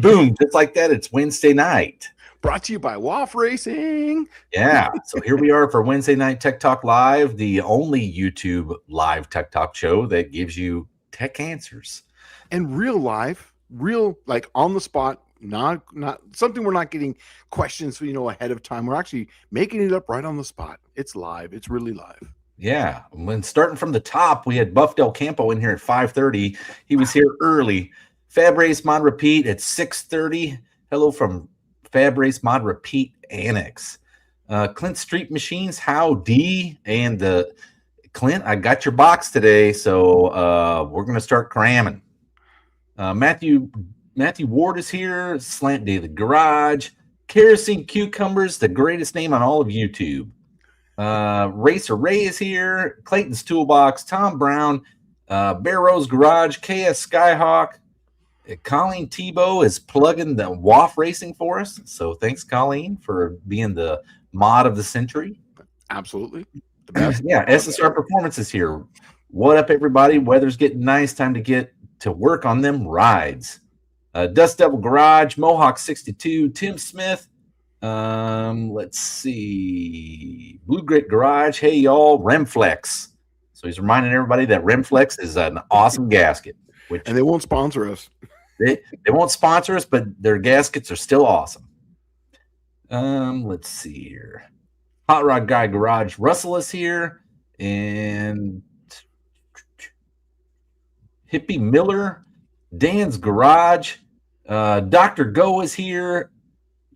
boom, just like that. It's Wednesday night. Brought to you by WAF Racing. Yeah. So here we are for Wednesday Night Tech Talk Live, the only YouTube live tech talk show that gives you tech answers. And real life, like on the spot, not something we're not getting questions, ahead of time. We're actually making it up right on the spot. It's live. It's really live. Yeah. When starting from the top, we had Buff Del Campo in here at 5:30. He was here early. Fab Race Mod Repeat at 6:30. Hello from Fab Race Mod Repeat Annex. Clint Street Machines, howdy. And Clint, I got your box today, so we're going to start cramming. Matthew Ward is here. Slant Daily Garage. Kerosene Cucumbers, the greatest name on all of YouTube. Racer Ray is here. Clayton's Toolbox. Tom Brown. Bear Rose Garage. KS Skyhawk. Colleen Tebow is plugging the WAF Racing for us. So thanks, Colleen, for being the mod of the century. Absolutely. The best. Yeah, SSR Performance is here. What up, everybody? Weather's getting nice. Time to get to work on them rides. Dust Devil Garage, Mohawk 62, Tim Smith. Let's see. Blue Grit Garage. Hey, y'all. Remflex. So he's reminding everybody that Remflex is an awesome gasket. And they won't sponsor us. They won't sponsor us, but their gaskets are still awesome. Let's see here. Hot Rod Guy Garage. Russell is here. And Hippie Miller. Dan's Garage. Dr. Go is here.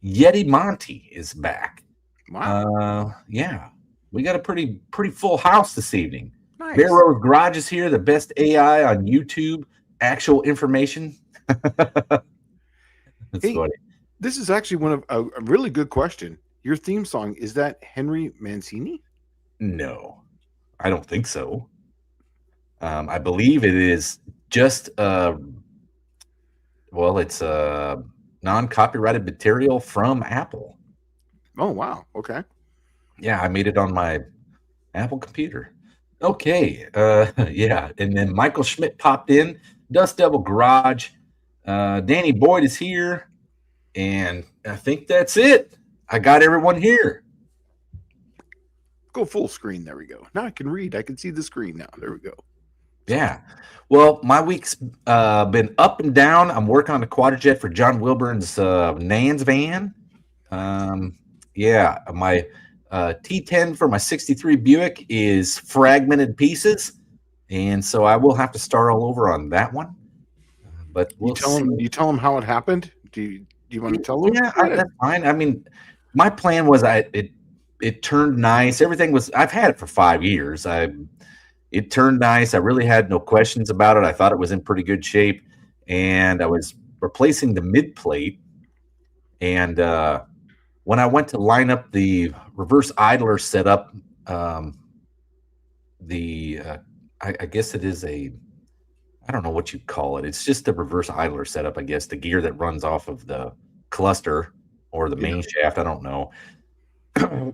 Yeti Monty is back. Wow. Yeah. We got a pretty full house this evening. Nice. Bear Rose Garage is here. The best AI on YouTube. Actual information. That's funny. This is actually one of a really good question. Your theme song, is that Henry Mancini? No, I don't think so. I believe it is just it's non-copyrighted material from Apple. Oh, wow. Okay. Yeah, I made it on my Apple computer. Okay. Yeah. And then Michael Schmidt popped in. Dust Devil Garage. Danny Boyd is here. And I think that's it. I got everyone here. Go full screen. There we go. Now I can read. I can see the screen now. There we go. Yeah. Well, my week's been up and down. I'm working on the Quadrajet for John Wilburn's Nan's van. Yeah. My T10 for my 63 Buick is fragmented pieces. And so I will have to start all over on that one. But we'll you tell them how it happened? Do you want to tell them? Yeah, that's fine. I mean, my plan was it turned nice. Everything was, I've had it for 5 years. It turned nice. I really had no questions about it. I thought it was in pretty good shape. And I was replacing the mid plate. And when I went to line up the reverse idler setup, I guess it is I don't know what you call it. It's just the reverse idler setup, I guess, the gear that runs off of the cluster or the main shaft. I don't know. I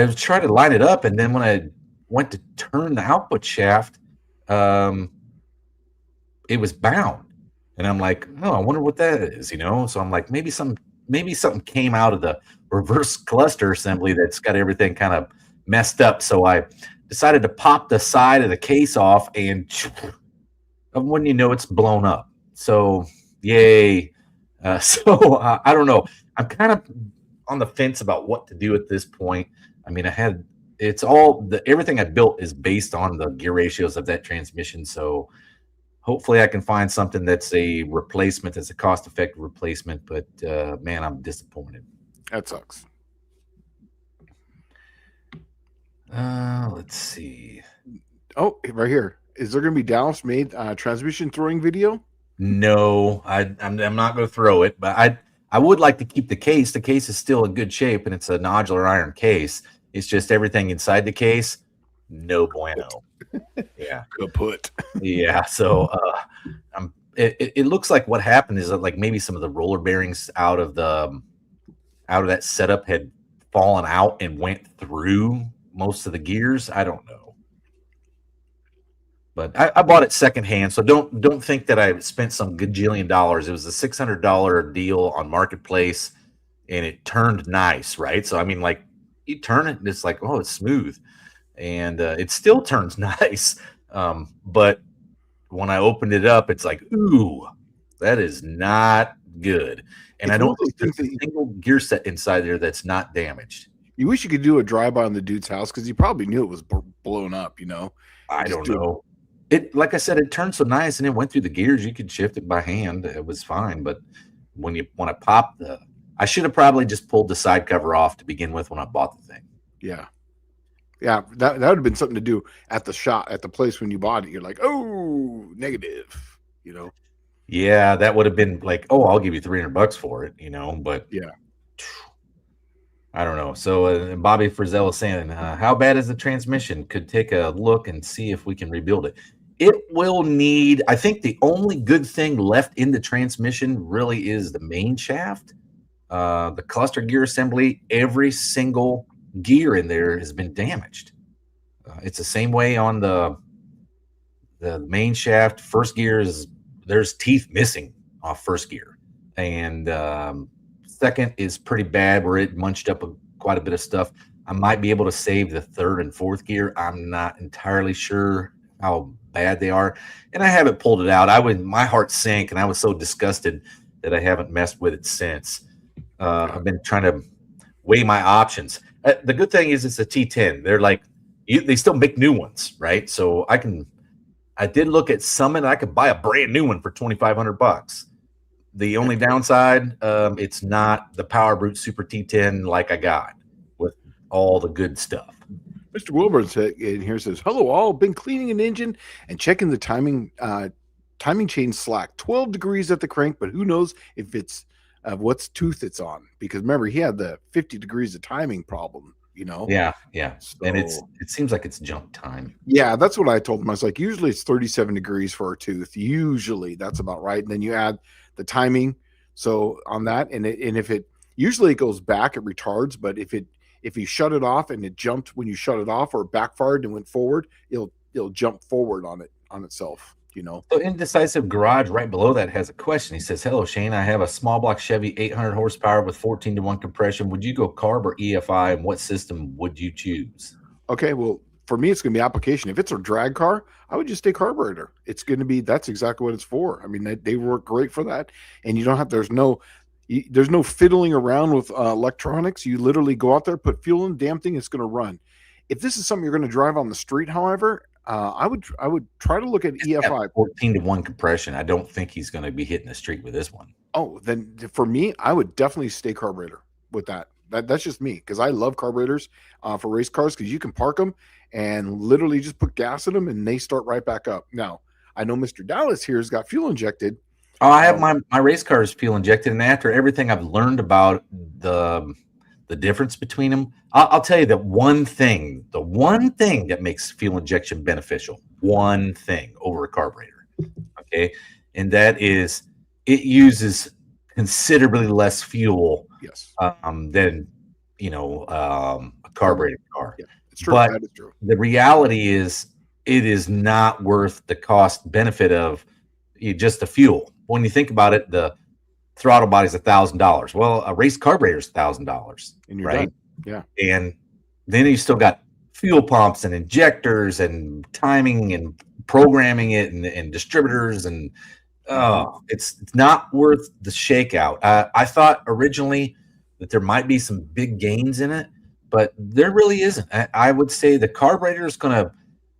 was trying to line it up, and then when I went to turn the output shaft, it was bound. And I'm like, oh, I wonder what that is, So I'm like, maybe something came out of the reverse cluster assembly that's got everything kind of messed up. So I decided to pop the side of the case off, and when you know, it's blown up. So yay. I don't know. I'm kind of on the fence about what to do at this point. I mean, everything I built is based on the gear ratios of that transmission. So hopefully I can find something that's a replacement, that's a cost-effective replacement. But man, I'm disappointed. That sucks. Let's see. Oh, right here. Is there going to be Dallas made transmission throwing video? No, I'm not going to throw it, but I would like to keep the case. The case is still in good shape, and it's a nodular iron case. It's just everything inside the case, no bueno. Yeah, good put. Yeah, so it looks like what happened is that like maybe some of the roller bearings out of that setup had fallen out and went through most of the gears. I don't know. But I bought it secondhand, so don't think that I spent some gajillion dollars. It was a $600 deal on Marketplace, and it turned nice, right? So I mean, like you turn it, and it's like, oh, it's smooth, and it still turns nice. But when I opened it up, it's like, ooh, that is not good. And I It's one don't of those think things there's that a single gear set inside there that's not damaged. you wish you could do a drive-by on the dude's house because you probably knew it was blown up. I Just don't do. know. It, like I said, it turned so nice and it went through the gears. You could shift it by hand. It was fine. But when you want to pop I should have probably just pulled the side cover off to begin with when I bought the thing. Yeah. Yeah, that would have been something to do at the shop, at the place when you bought it. You're like, oh, negative, Yeah, that would have been like, oh, I'll give you $300 for it, but Yeah. I don't know. So Bobby Frizzell is saying, how bad is the transmission? Could take a look and see if we can rebuild it. It will need, I think the only good thing left in the transmission really is the main shaft. The cluster gear assembly, every single gear in there has been damaged. It's the same way on the main shaft. First gear there's teeth missing off first gear, and second is pretty bad where it munched up quite a bit of stuff. I might be able to save the third and fourth gear. I'm not entirely sure how bad they are, and I haven't pulled it out. My heart sank, and I was so disgusted that I haven't messed with it since. I've been trying to weigh my options. The good thing is it's a T10. They're like they still make new ones, right? So I did look at Summit. I could buy a brand new one for $2,500. The only downside, it's not the Power Brute Super T10 like I got with all the good stuff. Mr. Wilburn in here says, hello all, been cleaning an engine and checking the timing chain slack. 12 degrees at the crank, but who knows if it's what's tooth it's on, because remember he had the 50 degrees of timing problem. Yeah. So, and it seems like it's junk time. Yeah, that's what I told him. I was like, usually it's 37 degrees for a tooth. Usually that's about right. And then you add the timing. So on that, and if it usually it goes back, it retards. But if you shut it off and it jumped when you shut it off, or backfired and went forward, it'll jump forward on itself. So Indecisive Garage right below that has a question. He says, hello, Shane. I have a small block Chevy 800 horsepower with 14-to-1 compression. Would you go carb or EFI, and what system would you choose? Okay, well, for me, it's going to be application. If it's a drag car, I would just stay carburetor. It's going to be, that's exactly what it's for. I mean, they work great for that. And you don't have, there's no fiddling around with electronics. You literally go out there, put fuel in, damn thing, it's going to run. If this is something you're going to drive on the street, however, I would try to look at EFI. 14-to-1 compression. I don't think he's going to be hitting the street with this one. Oh, then for me, I would definitely stay carburetor with that. That's just me, because I love carburetors for race cars, because you can park them and literally just put gas in them and they start right back up. Now, I know Mr. Dallas here has got fuel injected. Oh, I have my race cars fuel injected, and after everything I've learned about the difference between them, I'll tell you that the one thing that makes fuel injection beneficial, one thing over a carburetor, okay, and that is it uses considerably less fuel than a carbureted car. Yeah, it's true. But that is true. The reality is it is not worth the cost benefit of just the fuel. When you think about it, the throttle body is $1,000. Well, a race carburetor is $1,000, right? Done. Yeah. And then you still got fuel pumps and injectors and timing and programming it and distributors, and it's not worth the shakeout. I thought originally that there might be some big gains in it, but there really isn't. I would say the carburetor is going to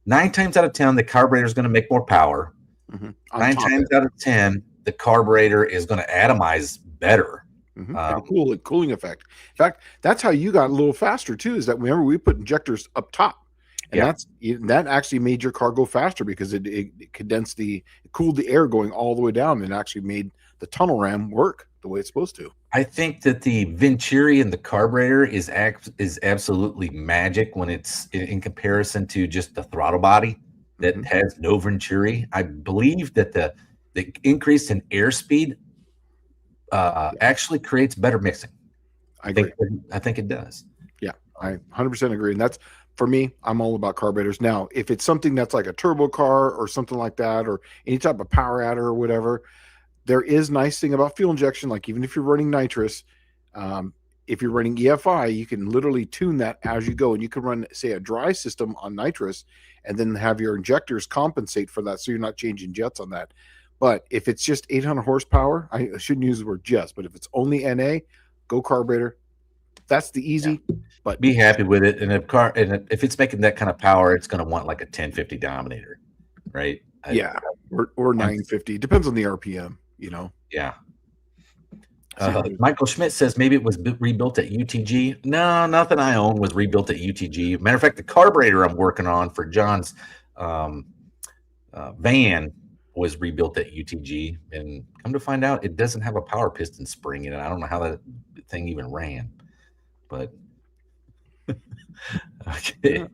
9 times out of 10, the carburetor is going to make more power. 9 times out of 10, the carburetor is going to atomize better. Cooling effect. In fact, that's how you got a little faster too. Is that remember we put injectors up top, and that actually made your car go faster, because it condensed it cooled the air going all the way down, and actually made the tunnel ram work the way it's supposed to. I think that the Venturi in the carburetor is absolutely magic when it's in comparison to just the throttle body that has no Venturi. I believe that the increase in airspeed actually creates better mixing. I agree. I think it does. Yeah, I 100% agree. And that's For me, I'm all about carburetors. Now, if it's something that's like a turbo car or something like that, or any type of power adder or whatever, there is nice thing about fuel injection. Like even if you're running nitrous, um, if you're running EFI, you can literally tune that as you go, and you can run, say, a dry system on nitrous, and then have your injectors compensate for that, so you're not changing jets on that. But if it's just 800 horsepower, I shouldn't use the word just, but if it's only NA, go carburetor. That's the easy. But Be happy with it. And if it's making that kind of power, it's going to want like a 1050 Dominator, right? yeah, or 950. Depends on the RPM, Yeah. Michael Schmidt says maybe it was rebuilt at UTG. No, nothing I own was rebuilt at UTG. Matter of fact, the carburetor I'm working on for John's van was rebuilt at UTG, and come to find out, it doesn't have a power piston spring in it. I don't know how that thing even ran, but okay. Yeah.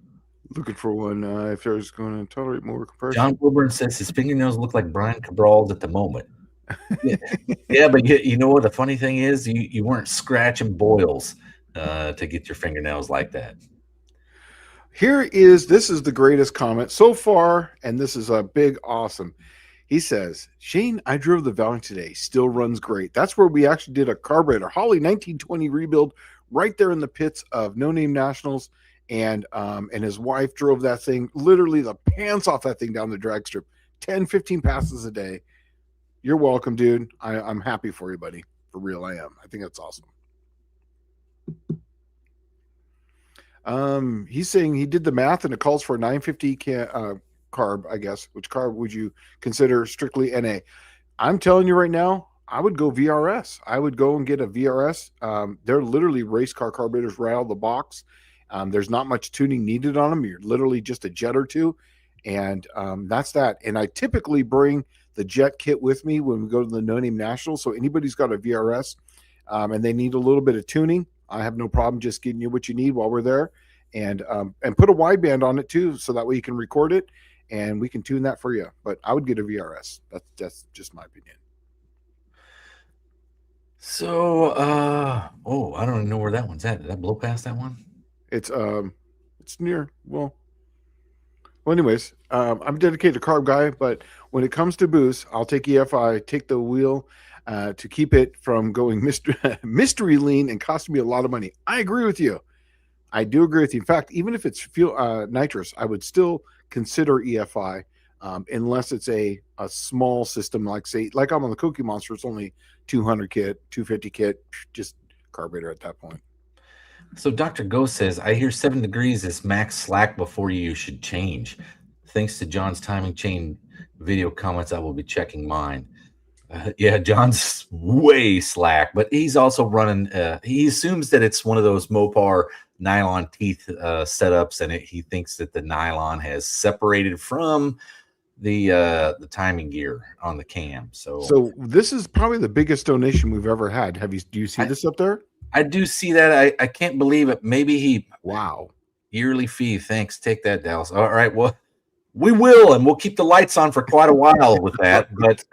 Looking for one if there's going to tolerate more compression. John Wilburn says his fingernails look like Brian Cabral's at the moment. Yeah, but you know what the funny thing is? You weren't scratching boils to get your fingernails like that. This is the greatest comment so far, and this is a big awesome. He says, Shane, I drove the Valiant today. Still runs great. That's where we actually did a carburetor Holly 1920 rebuild right there in the pits of No Name Nationals. And his wife drove that thing, literally the pants off that thing down the drag strip, 10, 15 passes a day. You're welcome, dude. I'm happy for you, buddy. For real, I am. I think that's awesome. He's saying he did the math and it calls for a 950 carb, I guess. Which carb would you consider strictly NA? I'm telling you right now, I would go VRS. I would go and get a VRS. They're literally race car carburetors right out of the box. There's not much tuning needed on them. You're literally just a jet or two, and that's that. And I typically bring the jet kit with me when we go to the No Name National. So anybody's got a VRS and they need a little bit of tuning, I have no problem just getting you what you need while we're there, and put a wideband on it too, so that way you can record it and we can tune that for you. But I would get a VRS. That's just my opinion. So, I don't even know where that one's at. Did I blow past that one? It's near. Well, anyways, I'm a dedicated carb guy, but when it comes to boost, I'll take EFI, take the wheel to keep it from going mystery lean and costing me a lot of money. I agree with you. I do agree with you. In fact, even if it's fuel nitrous, I would still consider EFI unless it's a small system, like I'm on the Cookie Monster. It's only 200 kit, 250 kit, just carburetor at that point. So Dr. Go says, I hear 7 degrees is max slack before you should change. Thanks to John's timing chain video comments, I will be checking mine. Yeah, John's way slack, but he's also running. He assumes that it's one of those Mopar nylon teeth setups, and he thinks that the nylon has separated from the timing gear on the cam. So this is probably the biggest donation we've ever had. Do you see this up there? I do see that. I can't believe it. Maybe wow. Yearly fee. Thanks. Take that, Dallas. All right. Well, we will, and we'll keep the lights on for quite a while with that. But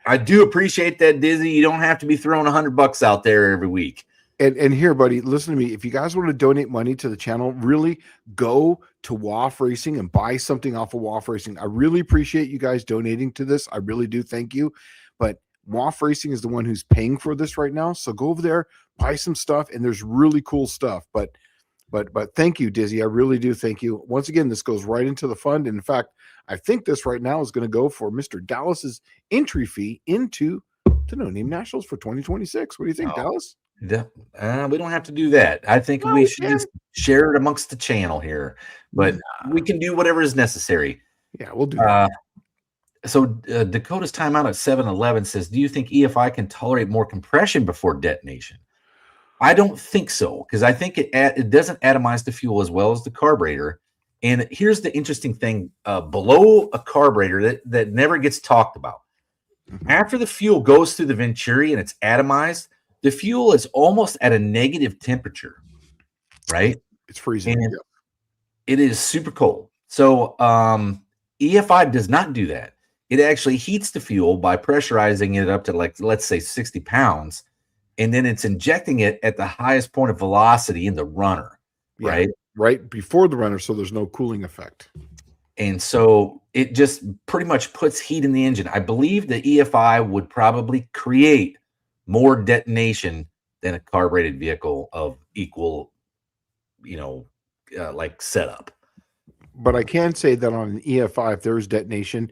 I do appreciate that, Dizzy. You don't have to be throwing $100 out there every week. And here, buddy, listen to me. If you guys want to donate money to the channel, really go to WAF Racing and buy something off of WAF Racing. I really appreciate you guys donating to this. I really do. Thank you. But WAF Racing is the one who's paying for this right now. So go over there, buy some stuff, and there's really cool stuff. But thank you, Dizzy. I really do thank you. Once again, this goes right into the fund. And in fact, I think this right now is going to go for Mr. Dallas's entry fee into the No Name Nationals for 2026. What do you think, Dallas? We don't have to do that. I think we should just share it amongst the channel here. But we can do whatever is necessary. Yeah, we'll do that. So Dakota's timeout at 7-11 says, do you think EFI can tolerate more compression before detonation? I don't think so, because I think it doesn't atomize the fuel as well as the carburetor. And here's the interesting thing, below a carburetor that never gets talked about. After the fuel goes through the Venturi and it's atomized, the fuel is almost at a negative temperature, right? It's freezing. And it is super cold. So EFI does not do that. It actually heats the fuel by pressurizing it up to, like, let's say 60 pounds. And then it's injecting it at the highest point of velocity in the runner, right? right before the runner, so there's no cooling effect. And so it just pretty much puts heat in the engine. I believe the EFI would probably create more detonation than a carbureted vehicle of equal, like setup. But I can say that on an EFI, if there's detonation,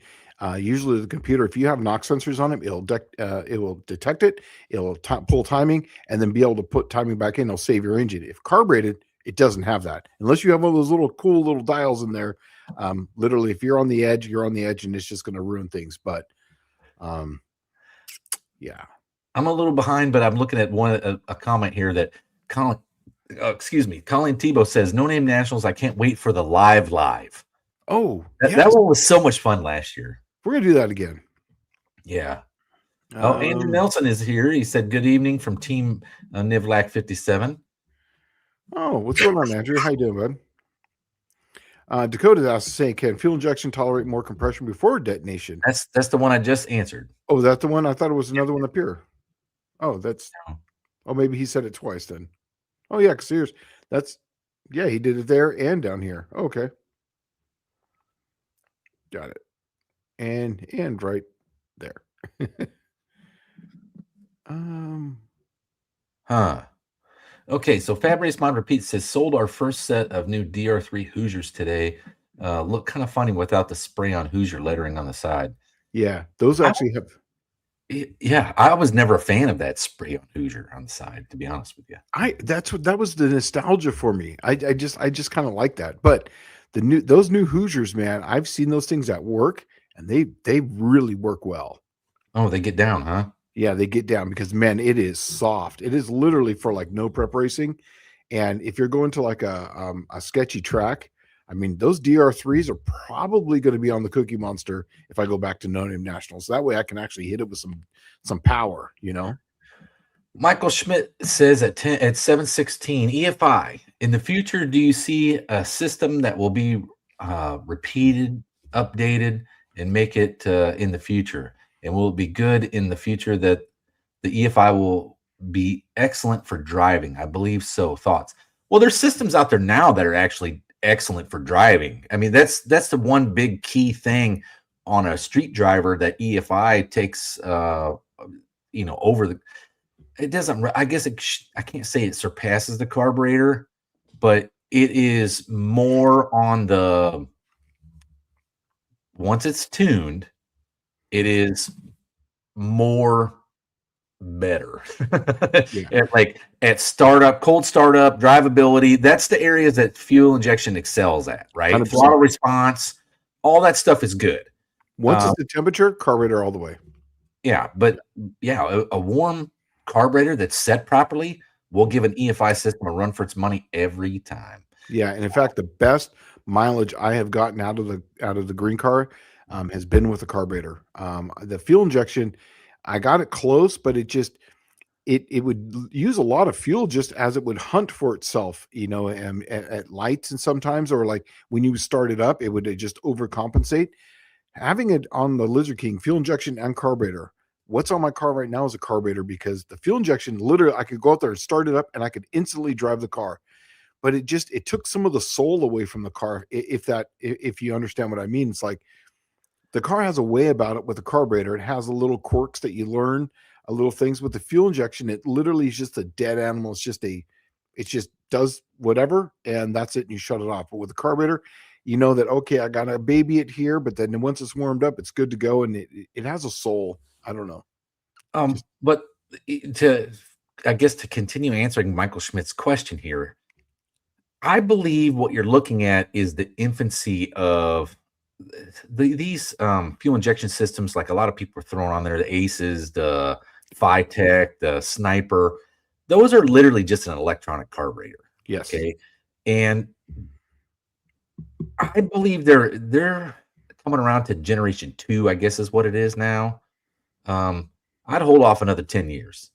usually the computer, if you have knock sensors on it, it will detect it, it'll pull timing, and then be able to put timing back in. It'll save your engine. If carbureted, it doesn't have that unless you have one of those little cool little dials in there. Literally, if you're on the edge, you're on the edge, and it's just going to ruin things. But yeah, I'm a little behind, but I'm looking at a comment here that Colin Tebow says, "No Name Nationals. I can't wait for the live." Oh, That, yes. that one was so much fun last year. We're going to do that again. Yeah. Oh, Andrew Nelson is here. He said, "Good evening from Team Nivlac 57." Oh, what's going on, Andrew? How you doing, bud? Dakota asked, saying, "Can fuel injection tolerate more compression before detonation?" That's the one I just answered. Oh, that's the one? I thought it was another one up here. Oh, that's... Oh, maybe he said it twice then. Oh, yeah, because here's... That's... Yeah, he did it there and down here. Okay. Got it. And right there. Okay, so Fab Race Mod Repeat says, "Sold our first set of new DR3 Hoosiers today. Look kind of funny without the spray on Hoosier lettering on the side." Yeah, those actually have... Yeah, I was never a fan of that spray on Hoosier on the side, to be honest with you. That was the nostalgia for me. I just kind of like that. But those new Hoosiers, man, I've seen those things at work, and they really work well. Oh, they get down, huh? Yeah, they get down because, man, it is soft. It is literally for like no prep racing. And if you're going to like a sketchy track, I mean, those DR3s are probably going to be on the Cookie Monster if I go back to No Name Nationals. That way I can actually hit it with some power, you know? Michael Schmidt says at 716 EFI, in the future, do you see a system that will be repeated, updated, and make it in the future? And will it be good in the future that the EFI will be excellent for driving? I believe so. Thoughts? Well, there's systems out there now that are actually excellent for driving. I mean, that's the one big key thing on a street driver that EFI takes over the... It doesn't... I guess I can't say it surpasses the carburetor, but it is more on the... Once it's tuned, it is more better. Yeah. at startup, cold startup, drivability, that's the areas that fuel injection excels at, right? 100%. Throttle response, all that stuff is good. Once it's the temperature, carburetor all the way. Yeah, but yeah, a warm carburetor that's set properly will give an EFI system a run for its money every time. Yeah, and in fact, the best mileage I have gotten out of the green car has been with the carburetor. The fuel injection, I got it close, but it would use a lot of fuel just as it would hunt for itself, and at lights, and sometimes, or like when you start it up, it would just overcompensate. Having it on the Lizard King, fuel injection and carburetor. What's on my car right now is a carburetor, because the fuel injection, literally, I could go out there and start it up and I could instantly drive the car. But it took some of the soul away from the car. If you understand what I mean. It's like the car has a way about it with the carburetor. It has a little quirks that you learn, a little things. With the fuel injection, it literally is just a dead animal. It just does whatever, and that's it, and you shut it off. But with the carburetor, you know that, okay, I got to baby it here, but then once it's warmed up, it's good to go, and it has a soul. I don't know. But to continue answering Michael Schmidt's question here, I believe what you're looking at is the infancy of these fuel injection systems. Like a lot of people are throwing on there, the Aces, the Phytech, the Sniper. Those are literally just an electronic carburetor. Yes. Okay. And I believe they're coming around to generation 2, I guess is what it is now. I'd hold off another 10 years.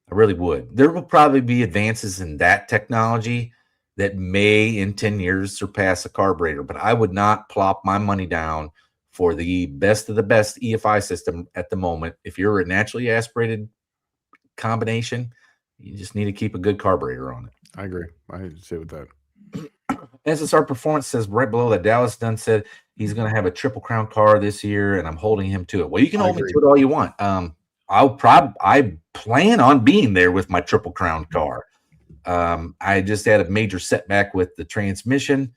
I really would. There will probably be advances in that technology that may in 10 years surpass a carburetor, but I would not plop my money down for the best of the best EFI system at the moment. If you're a naturally aspirated combination, you just need to keep a good carburetor on it. I agree. I say with that. SSR Performance says right below that Dallas Dunn said he's going to have a Triple Crown car this year, and I'm holding him to it. Well, you can hold me to it all you want. I plan on being there with my Triple Crown car. I just had a major setback with the transmission,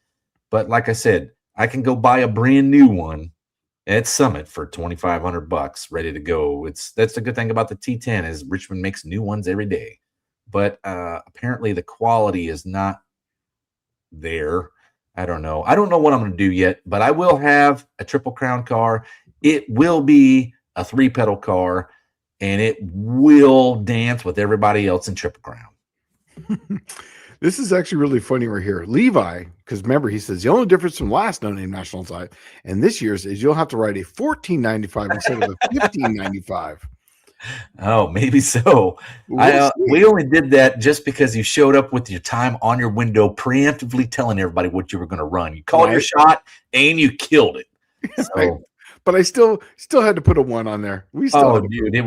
but like I said, I can go buy a brand new one at Summit for $2,500, ready to go. That's the good thing about the T10 is Richmond makes new ones every day, but apparently the quality is not there. I don't know. I don't know what I'm going to do yet, but I will have a Triple Crown car. It will be a 3-pedal car, and it will dance with everybody else in Triple Crown. This is actually really funny right here. Levi, because remember, he says the only difference from last No Name National Side and this year's is you'll have to ride a $14.95 instead of a $15.95. Oh, maybe so. We only did that just because you showed up with your time on your window, preemptively telling everybody what you were going to run. You called your shot and you killed it. So, right. But I still had to put a 1 on there. Dude, it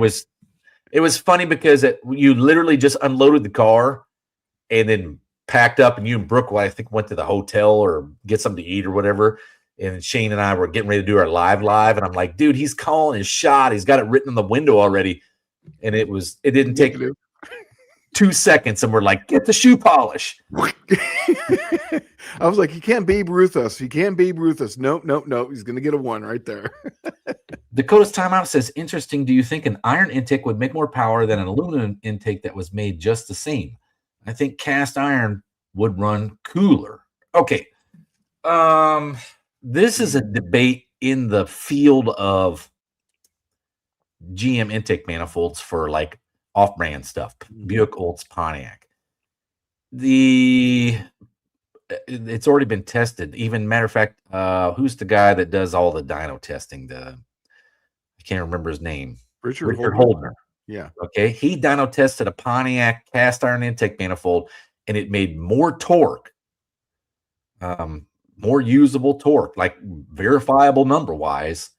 was funny because you literally just unloaded the car and then packed up, and you and Brooke, I think, went to the hotel or get something to eat or whatever. And Shane and I were getting ready to do our live. And I'm like, dude, he's calling his shot. He's got it written in the window already. And it didn't take 2 seconds. And we're like, get the shoe polish. I was like, he can't Babe Ruth us. He can't Babe Ruth us. Nope. He's going to get a 1 right there. Dakota's Timeout says, interesting. Do you think an iron intake would make more power than an aluminum intake that was made just the same? I think cast iron would run cooler. Okay. This is a debate in the field of GM intake manifolds for like off-brand stuff, Buick, Olds, Pontiac. It's already been tested. Even matter of fact, who's the guy that does all the dyno testing? I can't remember his name. Richard Holdner. Yeah. Okay. He dyno tested a Pontiac cast iron intake manifold, and it made more torque, more usable torque, like verifiable number wise,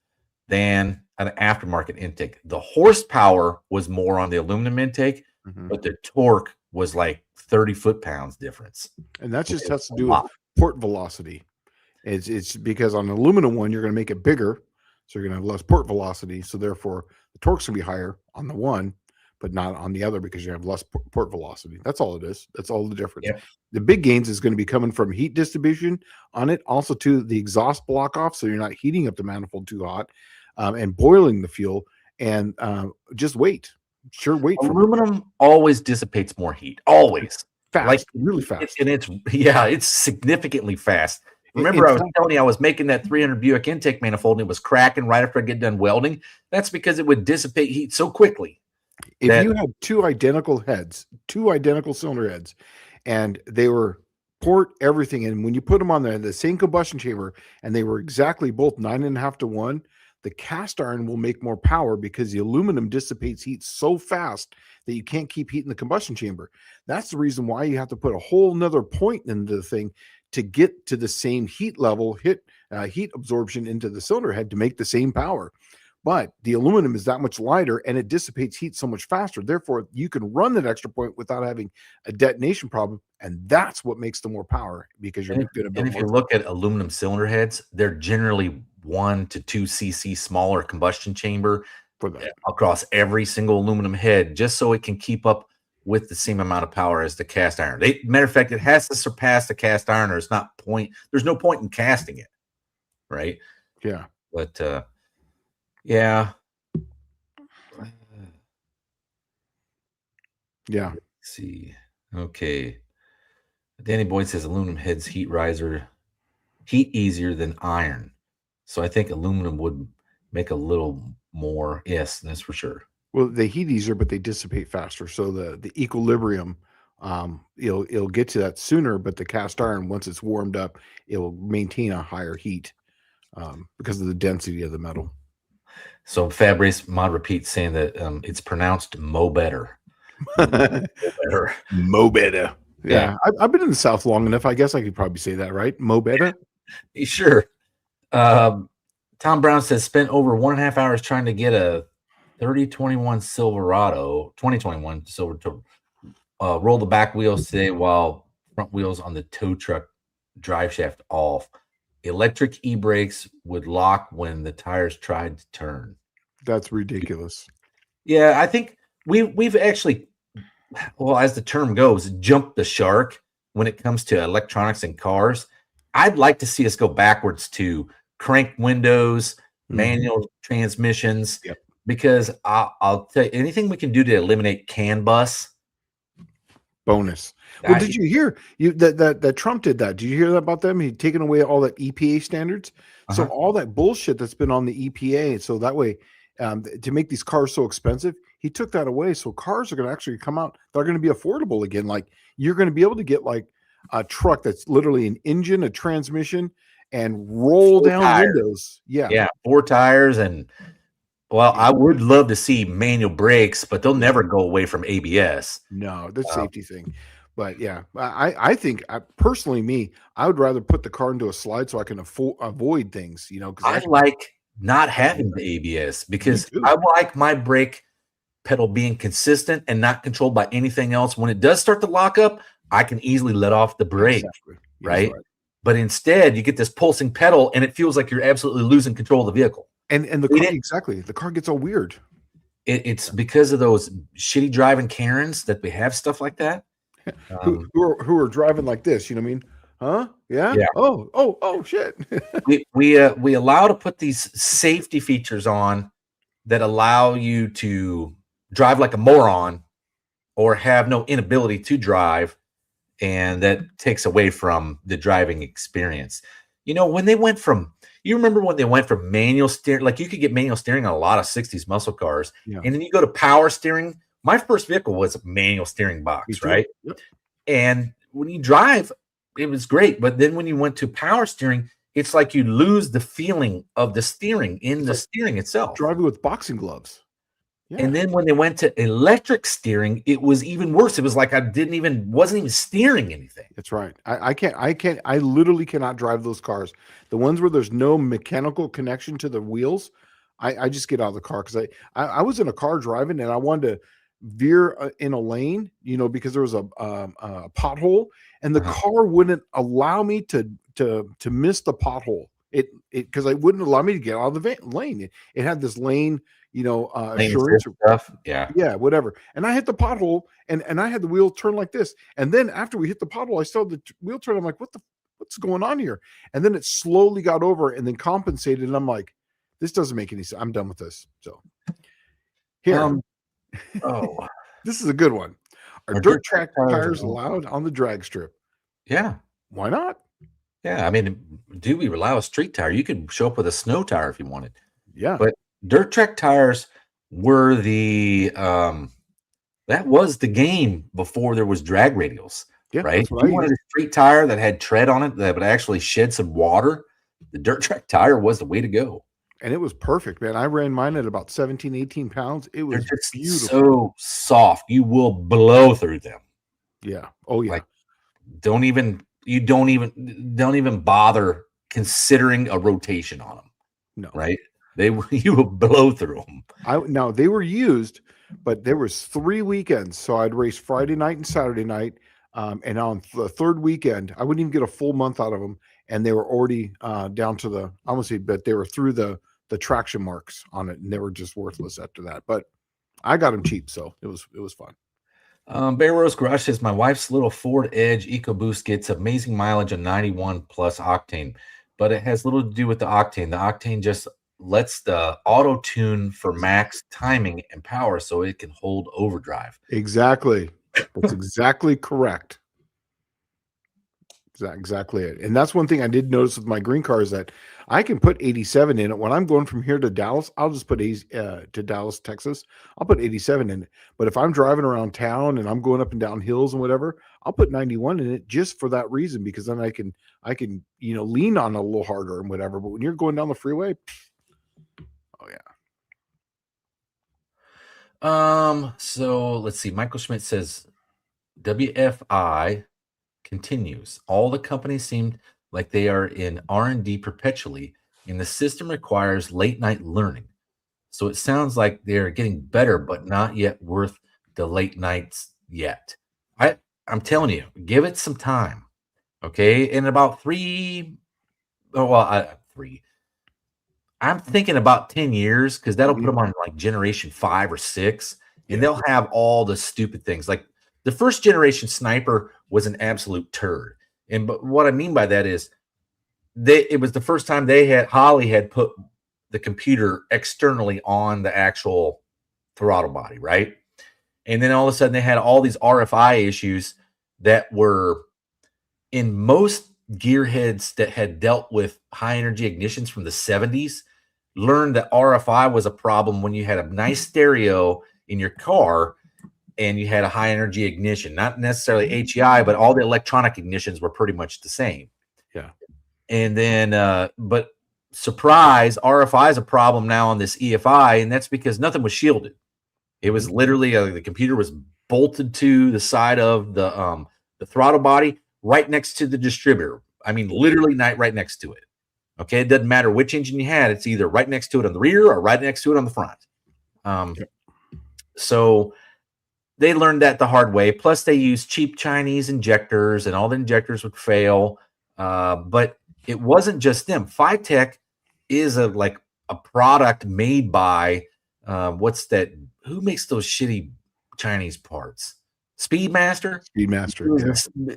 than an aftermarket intake. The horsepower was more on the aluminum intake, but the torque was like 30 foot-pounds difference. And that just has to do with port velocity. It's because on the aluminum one, you're going to make it bigger, so you're going to have less port velocity. So therefore, the torque's going to be higher on the one, but not on the other because you have less port velocity. That's all it is. That's all the difference. Yep. The big gains is going to be coming from heat distribution on it, also to the exhaust block off, so you're not heating up the manifold too hot, and boiling the fuel, and just weight. Weight. Aluminum always dissipates more heat. Always. Fast, really fast. It's significantly fast. Remember, I was telling you I was making that 300 Buick intake manifold, and it was cracking right after I get done welding. That's because it would dissipate heat so quickly. If you had two identical cylinder heads, and they were port everything, and when you put them on there, the same combustion chamber, and they were exactly both 9.5 to 1, the cast iron will make more power because the aluminum dissipates heat so fast that you can't keep heat in the combustion chamber. That's the reason why you have to put a whole nother point into the thing to get to the same heat level, heat absorption into the cylinder head to make the same power. But the aluminum is that much lighter and it dissipates heat so much faster. Therefore, you can run that extra point without having a detonation problem. And that's what makes the more power, because you're going to build. And if you look at aluminum cylinder heads, they're generally 1 to 2 cc smaller combustion chamber for that across every single aluminum head, just so it can keep up with the same amount of power as the cast iron. Matter of fact, it has to surpass the cast iron, or it's not point. There's no point in casting it, right? Yeah. But yeah. Yeah. Let's see. Okay. Danny Boyd says aluminum heads heat easier than iron. So I think aluminum would make a little more. Yes, that's for sure. Well, they heat easier, but they dissipate faster. So the equilibrium, it'll get to that sooner, but the cast iron, once it's warmed up, it will maintain a higher heat because of the density of the metal. So Fabrace Mod Repeat saying that it's pronounced Mo better. Mo better. Yeah. I've been in the South long enough. I guess I could probably say that, right? Mo better. Sure. Tom Brown says spent over 1.5 hours trying to get a 2021 Silverado roll the back wheels today while front wheels on the tow truck drive shaft off. Electric e-brakes would lock when the tires tried to turn. That's ridiculous. Yeah, I think we've actually, well, as the term goes, jumped the shark when it comes to electronics in cars. I'd like to see us go backwards to crank windows, manual transmissions, Yep. because I'll tell you, anything we can do to eliminate CAN bus. Bonus. Well, did you hear that Trump did that? Did you hear that about them? He'd taken away all that EPA standards. So all that bullshit that's been on the EPA, so that way to make these cars so expensive, he took that away. So cars are going to actually come out. They're going to be affordable again. Like you're going to be able to get like a truck that's literally an engine, a transmission, and roll down windows. Yeah, 4 tires and. Well, I would love to see manual brakes, but they'll never go away from ABS. No, the safety thing. But yeah, I think personally, I would rather put the car into a slide so I can avoid things, you know. I like not having the ABS because I like my brake pedal being consistent and not controlled by anything else. When it does start to lock up, I can easily let off the brake, right? But instead, you get this pulsing pedal, and it feels like you're absolutely losing control of the vehicle. And the car, the car gets all weird. It's because of those shitty driving Karens that we have stuff like that. Who are driving like this? You know what I mean? Huh? Yeah. Yeah. Oh shit. we allow to put these safety features on that allow you to drive like a moron or have no inability to drive, and that takes away from the driving experience. You know, when they went from, you remember when they went from manual steering, like you could get manual steering on a lot of 60s muscle cars, and then you go to power steering. My first vehicle was a manual steering box, right? Yep. And when you drive, it was great. But then when you went to power steering, it's like you lose the feeling of the steering in the steering itself. Driving with boxing gloves. Yeah. And then when they went to electric steering, it was even worse. It was like I wasn't even steering anything. That's right. I literally cannot drive those cars. The ones where there's no mechanical connection to the wheels, I just get out of the car because I was in a car driving and I wanted to veer in a lane, you know, because there was a pothole and the car wouldn't allow me to miss the pothole. It because it wouldn't allow me to get out of the lane. It had this lane, you know, assurance stuff. Yeah, whatever. And I hit the pothole, and I had the wheel turn like this. And then after we hit the pothole, I saw the wheel turn. I'm like, what's going on here? And then it slowly got over and then compensated. And I'm like, this doesn't make any sense. I'm done with this. So here, this is a good one. Are dirt track tires allowed on the drag strip? Yeah. Why not? Yeah, I mean, do we allow a street tire? You could show up with a snow tire if you wanted. Yeah. But dirt track tires were that was the game before there was drag radials, right? If you wanted a street tire that had tread on it that would actually shed some water, the dirt track tire was the way to go. And it was perfect, man. I ran mine at about 17, 18 pounds. It was beautiful. So soft. You will blow through them. Yeah. Oh, yeah. Like, don't even bother considering a rotation on them. No. Right? You will blow through them. Now they were used, but there was 3 weekends. So I'd race Friday night and Saturday night. And on the third weekend, I wouldn't even get a full month out of them. And they were already down to but they were through the traction marks on it, and they were just worthless after that. But I got them cheap, so it was fun. Bear Rose Garage says my wife's little Ford Edge EcoBoost gets amazing mileage of 91 plus octane, but it has little to do with the octane. The octane just lets the auto tune for max timing and power so it can hold overdrive. Exactly. That's exactly correct. Exactly it. And that's one thing I did notice with my green car is that I can put 87 in it. When I'm going from here to Dallas, I'll just put to Dallas, Texas. I'll put 87 in it. But if I'm driving around town and I'm going up and down hills and whatever, I'll put 91 in it just for that reason, because then I can, you know, lean on it a little harder and whatever. But when you're going down the freeway, oh yeah. So let's see. Michael Schmidt says WFI continues. All the companies seem like they are in R&D perpetually, and the system requires late night learning. So it sounds like they're getting better, but not yet worth the late nights yet. I'm telling you, give it some time. Okay, in about three, oh, well, three. I'm thinking about 10 years because that'll put Mhm. them on like generation 5 or 6, and Yeah. they'll have all the stupid things. Like the first generation sniper was an absolute turd. And but what I mean by that is it was the first time Holly had put the computer externally on the actual throttle body, right? And then all of a sudden they had all these RFI issues that were in most gearheads that had dealt with high energy ignitions from the 70s learned that RFI was a problem when you had a nice stereo in your car and you had a high energy ignition, not necessarily HEI, but all the electronic ignitions were pretty much the same. Yeah. And then, but surprise, RFI is a problem now on this EFI, and that's because nothing was shielded. It was Mhm. literally the computer was bolted to the side of the throttle body, right next to the distributor. I mean, literally right next to it. Okay, it doesn't matter which engine you had; it's either right next to it on the rear or right next to it on the front. Um, Yep. so they learned that the hard way. Plus, they used cheap Chinese injectors, and all the injectors would fail. But it wasn't just them. Phytech is a product made by what's that? Who makes those shitty Chinese parts? Speedmaster. Speedmaster. Yeah.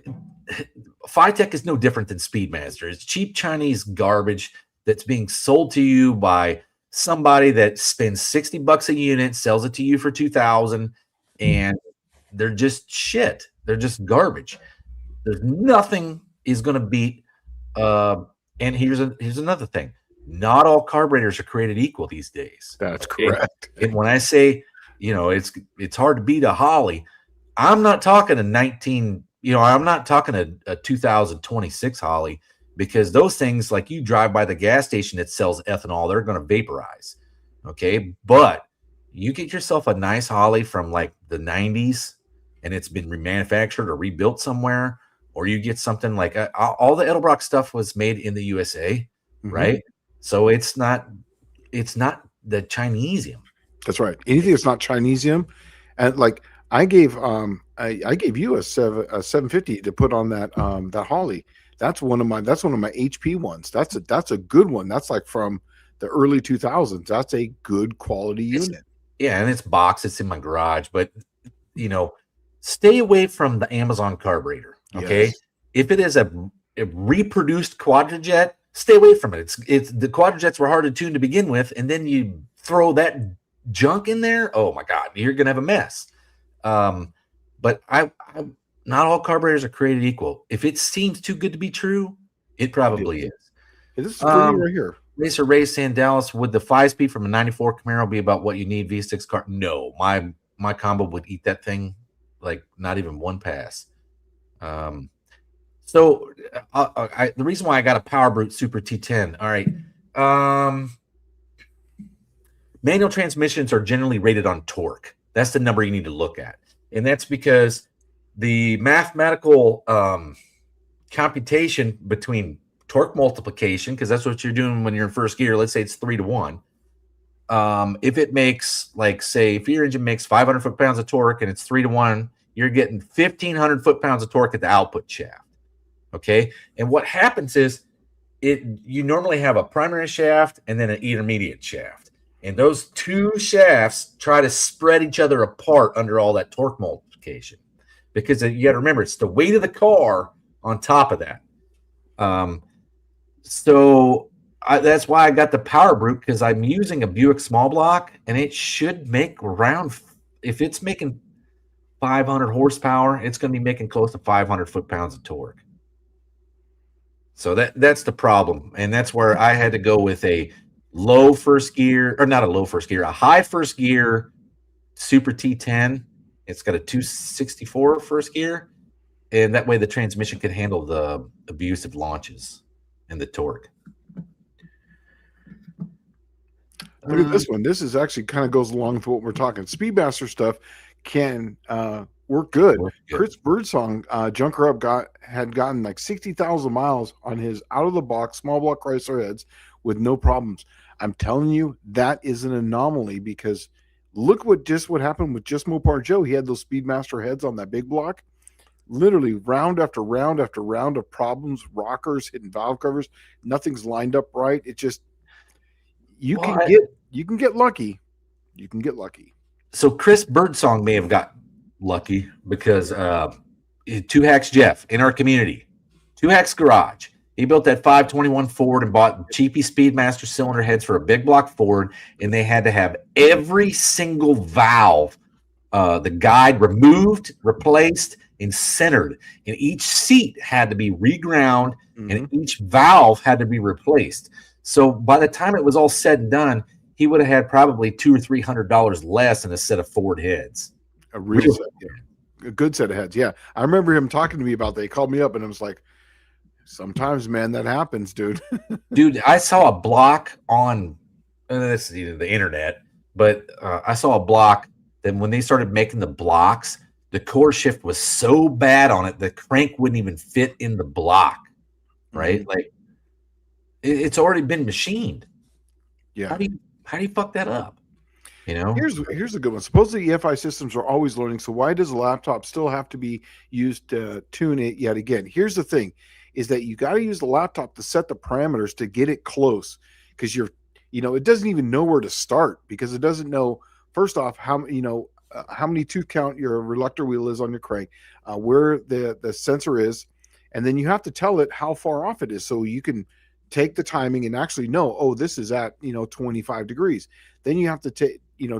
Phytech is no different than Speedmaster. It's cheap Chinese garbage that's being sold to you by somebody that spends $60 a unit, sells it to you for 2,000, and they're just shit. They're just garbage. There's nothing is going to beat. Uh, and here's another thing. Not all carburetors are created equal these days. That's Okay, correct. and when I say it's hard to beat a Holly, I'm not talking a 19. I'm not talking a 2026 Holly because those things, like you drive by the gas station that sells ethanol, they're going to vaporize. Okay, but you get yourself a nice Holly from like the 90s and it's been remanufactured or rebuilt somewhere, or you get something like all the Edelbrock stuff was made in the USA, Mhm. right? So it's not the Chinesium. That's right. Anything that's not Chinesium, and like I gave you a 750 to put on that Holly. That's one of my HP ones. That's a good one. That's like from the early 2000s. That's a good quality It's unit. Yeah, and it's boxed. It's in my garage, but you know, stay away from the Amazon carburetor. Okay, Yes. if it is a reproduced Quadrajet, stay away from it. It's the Quadrajets were hard to tune to begin with, and then you throw that junk in there. Oh my God, you're gonna have a mess. Um, but I not all carburetors are created equal. If it seems too good to be true, it It probably is. is. Hey, this is for you Um, right here. Racer Ray Sandalis, would the 5-speed from a 94 Camaro be about what you need V6 car? No, my combo would eat that thing like not even one pass. Um, so the reason why I got a Power Brute Super T10. All right. Manual transmissions are generally rated on torque. That's the number you need to look at. And that's because the mathematical computation between torque multiplication, because that's what you're doing when you're in first gear, let's say it's 3-to-1. If it makes, like, say, if your engine makes 500 foot-pounds of torque and it's 3-to-1, you're getting 1,500 foot-pounds of torque at the output shaft. Okay. And what happens is you normally have a primary shaft and then an intermediate shaft. And those two shafts try to spread each other apart under all that torque multiplication. Because you got to remember, it's the weight of the car on top of that. That's why I got the Power Brute, because I'm using a Buick small block, and it should make around, if it's making 500 horsepower, it's going to be making close to 500 foot-pounds of torque. So that's the problem, and that's where I had to go with a low first gear, or not a low first gear, a high first gear Super T10. It's got a 264 first gear, and that way the transmission can handle the abusive launches and the torque. Look at this one. This is actually kind of goes along with what we're talking. Speedmaster stuff can work good. Chris Birdsong, Junker Up had gotten like 60,000 miles on his out of the box small block Chrysler heads with no problems. I'm telling you, that is an anomaly, because look what happened with just Mopar Joe. He had those Speedmaster heads on that big block. literally round after round after round of problems, rockers, hidden valve covers, nothing's lined up right. It just you Well, can get lucky. You can get lucky. so Chris Birdsong may have got lucky because Two Hacks Jeff in our community, Two Hacks Garage. He built that 521 Ford and bought cheapy Speedmaster cylinder heads for a big block Ford, and they had to have every single valve, the guide removed, replaced, and centered. And each seat had to be reground, and each valve had to be replaced. So by the time it was all said and done, he would have had probably $200 or $300 less in a set of Ford heads. A real set, yeah. A good set of heads. Yeah. I remember him talking to me about that. He called me up and I was like, sometimes, man, that happens, dude. Dude, I saw a block on this is either the internet, but I saw a block that when they started making the blocks, the core shift was so bad on it, the crank wouldn't even fit in the block, right? Like it's already been machined. Yeah. How do you fuck that up? You know, here's a good one. Supposedly EFI systems are always learning. So why does a laptop still have to be used to tune it yet again? Here's the thing is that you got to use the laptop to set the parameters to get it close because it doesn't even know where to start because it doesn't know, first off, how many tooth count your reluctor wheel is on your crank, where the sensor is. And then you have to tell it how far off it is. So you can take the timing and actually know, oh, this is at, 25 degrees. Then you have to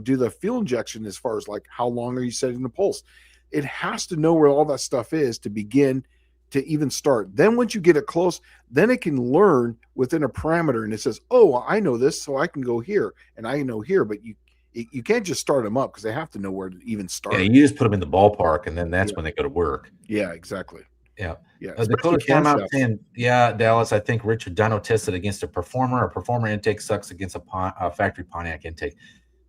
do the fuel injection as far as like how long are you setting the pulse. It has to know where all that stuff is to begin to even start. Then once you get it close, then it can learn within a parameter and it says, oh, I know this, so I can go here and I know here, but you can't just start them up because they have to know where to even start. Yeah, you just put them in the ballpark and then that's when they go to work. Yeah, exactly. Yeah. Yeah. Dakota came out saying, yeah, Dallas, I think Richard Dino tested against a performer intake sucks against a factory Pontiac intake.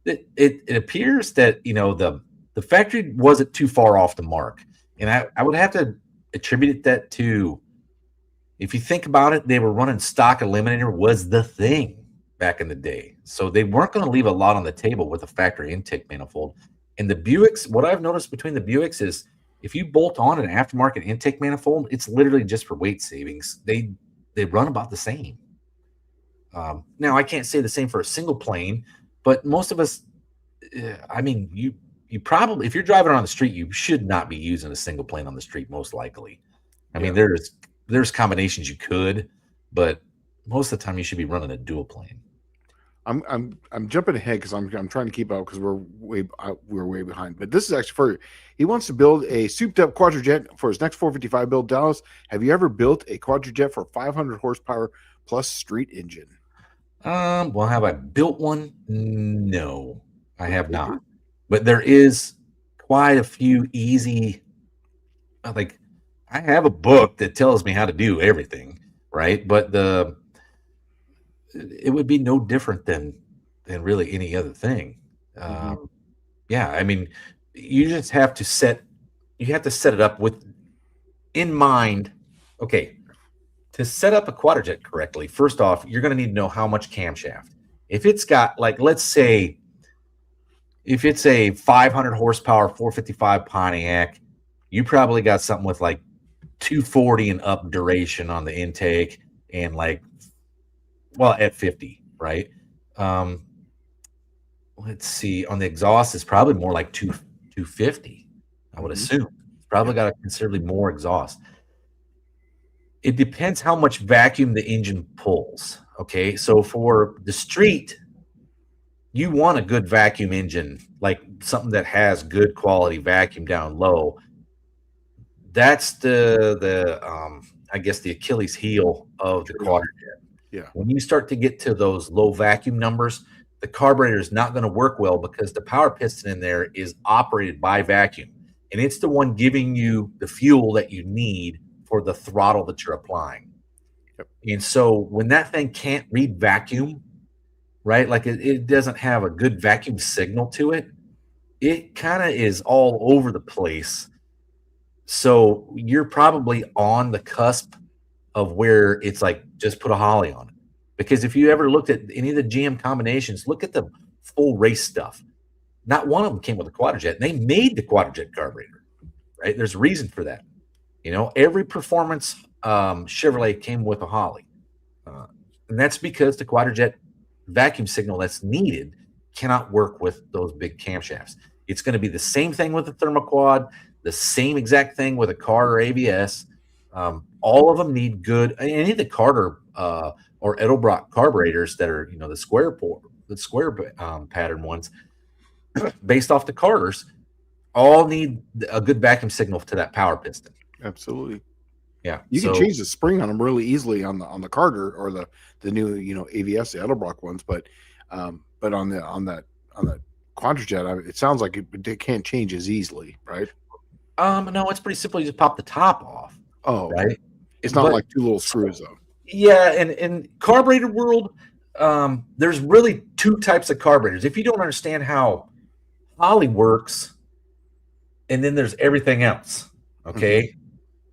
It appears that, the factory wasn't too far off the mark. And I would have to attribute that to, if you think about it, they were running stock eliminator was the thing back in the day. So they weren't going to leave a lot on the table with a factory intake manifold. And the Buicks, what I've noticed between the Buicks is if you bolt on an aftermarket intake manifold, it's literally just for weight savings. They run about the same. Now, I can't say the same for a single plane, but most of us, you probably, if you're driving on the street, you should not be using a single plane on the street, most likely. I mean, there's combinations you could, but most of the time you should be running a dual plane. I'm jumping ahead because I'm trying to keep up because we're way behind. But this is actually for he wants to build a souped up Quadrajet for his next 455 build. Dallas, have you ever built a Quadrajet for 500 horsepower plus street engine? Well, have I built one? No, I have not. But there is quite a few easy. Like, I have a book that tells me how to do everything, right? But it would be no different than really any other thing. Yeah, I mean, you just have to set it up with in mind. Okay, to set up a Quadrajet correctly, first off, you're going to need to know how much camshaft. If it's got, like, let's say, if it's a 500 horsepower 455 Pontiac, you probably got something with like 240 and up duration on the intake and like, well, at 50, right? Let's see, on the exhaust is probably more like 250, I would assume. It's probably got a considerably more exhaust. It depends how much vacuum the engine pulls. Okay, so for the street, you want a good vacuum engine, like something that has good quality vacuum down low. That's the I guess the Achilles heel of the Quadrajet. Yeah. When you start to get to those low vacuum numbers, the carburetor is not going to work well because the power piston in there is operated by vacuum, and it's the one giving you the fuel that you need for the throttle that you're applying. Yep. And so when that thing can't read vacuum, right, like it doesn't have a good vacuum signal to it, it kind of is all over the place. So you're probably on the cusp of where it's like, just put a Holly on it. Because if you ever looked at any of the GM combinations, look at the full race stuff. Not one of them came with a Quadrajet. They made the Quadrajet carburetor, right? There's a reason for that. Every performance Chevrolet came with a Holly. Uh, and that's because the Quadrajet vacuum signal that's needed cannot work with those big camshafts. It's going to be the same thing with the thermoquad, the same exact thing with a Carter ABS. All of them need good. Any of the Carter or Edelbrock carburetors that are, the square pattern ones, based off the Carters, all need a good vacuum signal to that power piston. Absolutely. Yeah, you can change the spring on them really easily on the Carter or the new AVS, the Edelbrock ones, but on that Quadrajet, it sounds like it can't change as easily, right? No, it's pretty simple. You just pop the top off. Oh, okay. Right. It's not like two little screws though. Yeah, and in carburetor world, there's really two types of carburetors. If you don't understand how Holly works, and then there's everything else. Okay. Mm-hmm.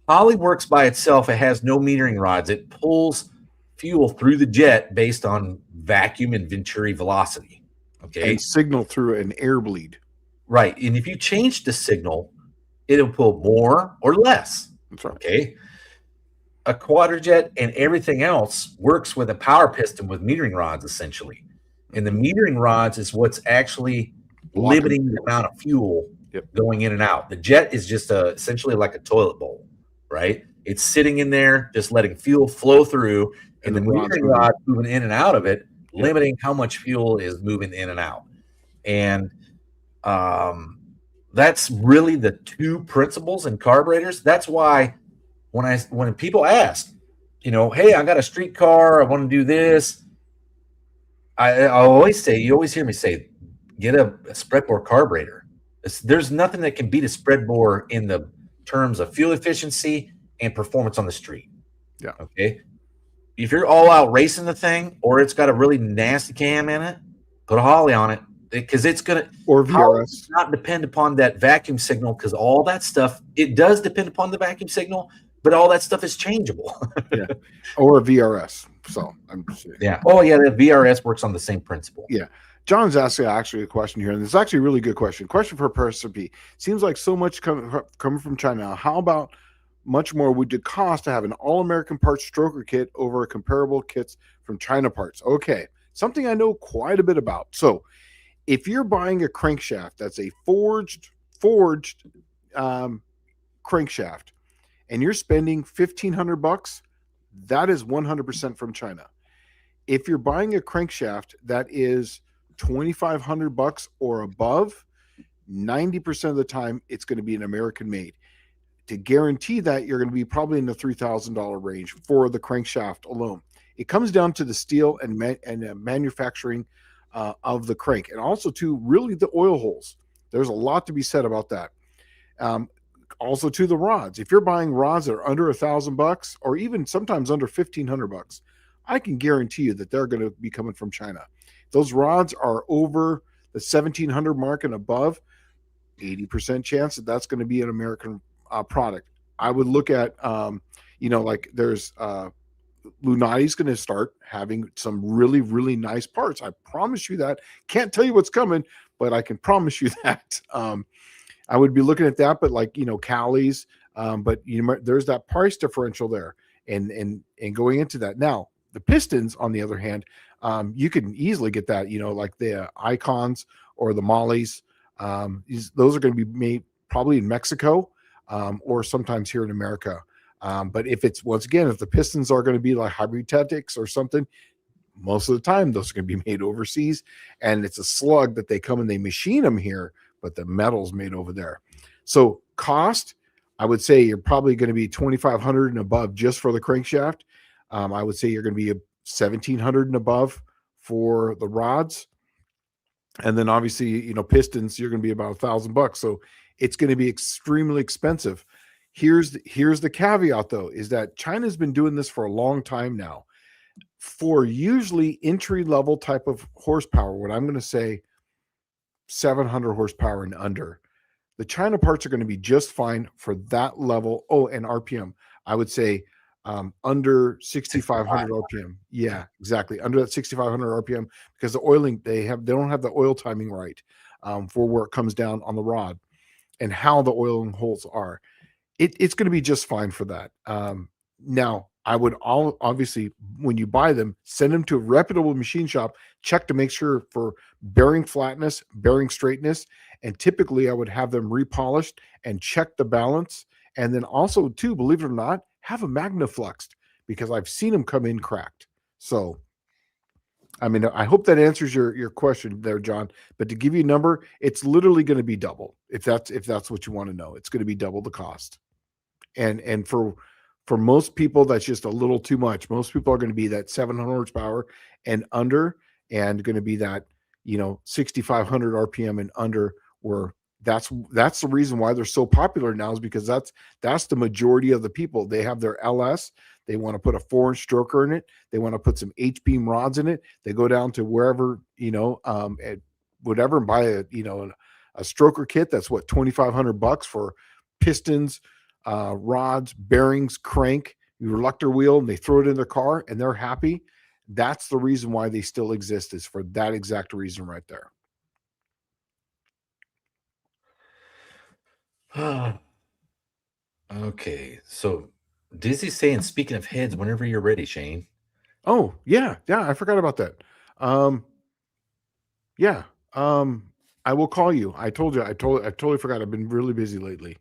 Holly works by itself. It has no metering rods. It pulls fuel through the jet based on vacuum and Venturi velocity. Okay. And signal through an air bleed. Right. And if you change the signal, it'll pull more or less. That's right. Okay. A Quadrajet and everything else works with a power piston with metering rods, essentially. And the metering rods is what's actually limiting the amount of fuel going in and out. The jet is just essentially like a toilet bowl, right? It's sitting in there, just letting fuel flow through, and the metering rod moving in and out of it, limiting how much fuel is moving in and out. And that's really the two principles in carburetors. That's why when people ask, hey, I got a street car, I want to do this, I always say, you always hear me say, get a spread bore carburetor. There's nothing that can beat a spread bore in the terms of fuel efficiency and performance on the street. Yeah. Okay. If you're all out racing the thing, or it's got a really nasty cam in it, put a Holly on it, because it's going to, or VRS, not depend upon that vacuum signal, because all that stuff, it does depend upon the vacuum signal, but all that stuff is changeable. Yeah. Or a VRS. So I'm just saying. Yeah. Oh yeah. The VRS works on the same principle. Yeah. John's asking actually a question here, and it's actually a really good question. Question for Person P. Seems like so much coming from China. How about much more would it cost to have an all-American parts stroker kit over comparable kits from China parts? Okay. Something I know quite a bit about. So if you're buying a crankshaft that's a forged crankshaft, and you're spending $1,500, that is 100% from China. If you're buying a crankshaft that is $2,500 or above, 90% of the time it's going to be an American made. To guarantee that, you're going to be probably in the $3,000 range for the crankshaft alone. It comes down to the steel and manufacturing of the crank, and also to really the oil holes. There's a lot to be said about that. Also to the rods. If you're buying rods that are under $1,000 or even sometimes under $1,500, I can guarantee you that they're going to be coming from China. Those rods are over the 1,700 mark and above, 80% chance that that's going to be an American product. I would look at, like there's Lunati's going to start having some really, really nice parts. I promise you that. Can't tell you what's coming, but I can promise you that. I would be looking at that, but like, Cali's, but there's that price differential there and going into that. Now, the pistons, on the other hand, you can easily get that, like the Icons or the Mollies. Those are going to be made probably in Mexico or sometimes here in America. But if it's, once again, if the pistons are going to be like Hybrids or something, most of the time those are going to be made overseas, and it's a slug that they come and they machine them here, but the metal's made over there. So cost, I would say you're probably going to be $2,500 and above just for the crankshaft. I would say you're going to be $1,700 and above for the rods. And then obviously, pistons, you're going to be about $1,000. So it's going to be extremely expensive. Here's the caveat though, is that China's been doing this for a long time now. For usually entry level type of horsepower, what I'm going to say 700 horsepower and under, the China parts are going to be just fine for that level. Oh, and RPM, I would say under 6,500 RPM. Yeah, exactly. Under that 6,500 RPM, because the oiling, they don't have the oil timing right for where it comes down on the rod and how the oiling holes are. it's going to be just fine for that. Now, I would obviously, when you buy them, send them to a reputable machine shop, check to make sure for bearing flatness, bearing straightness, and typically I would have them repolished and check the balance. And then also, too, believe it or not, have a magnafluxed because I've seen them come in cracked. So, I mean, I hope that answers your question there, John. But to give you a number, it's literally going to be double if that's what you want to know. It's going to be double the cost. And for most people, that's just a little too much. Most people are going to be that 700 horsepower and under, and going to be that 6,500 RPM and under. Where that's the reason why they're so popular now, is because that's the majority of the people. They have their LS. They want to put a 4-inch stroker in it. They want to put some H-beam rods in it. They go down to wherever whatever and buy a stroker kit. That's what, $2,500 for pistons, rods, bearings, crank, reluctor wheel, and they throw it in their car and they're happy. That's the reason why they still exist, is for that exact reason right there. Okay, so Dizzy's saying, speaking of heads, whenever you're ready, Shane. Oh, yeah, I forgot about that. Yeah, I will call you. I totally forgot. I've been really busy lately.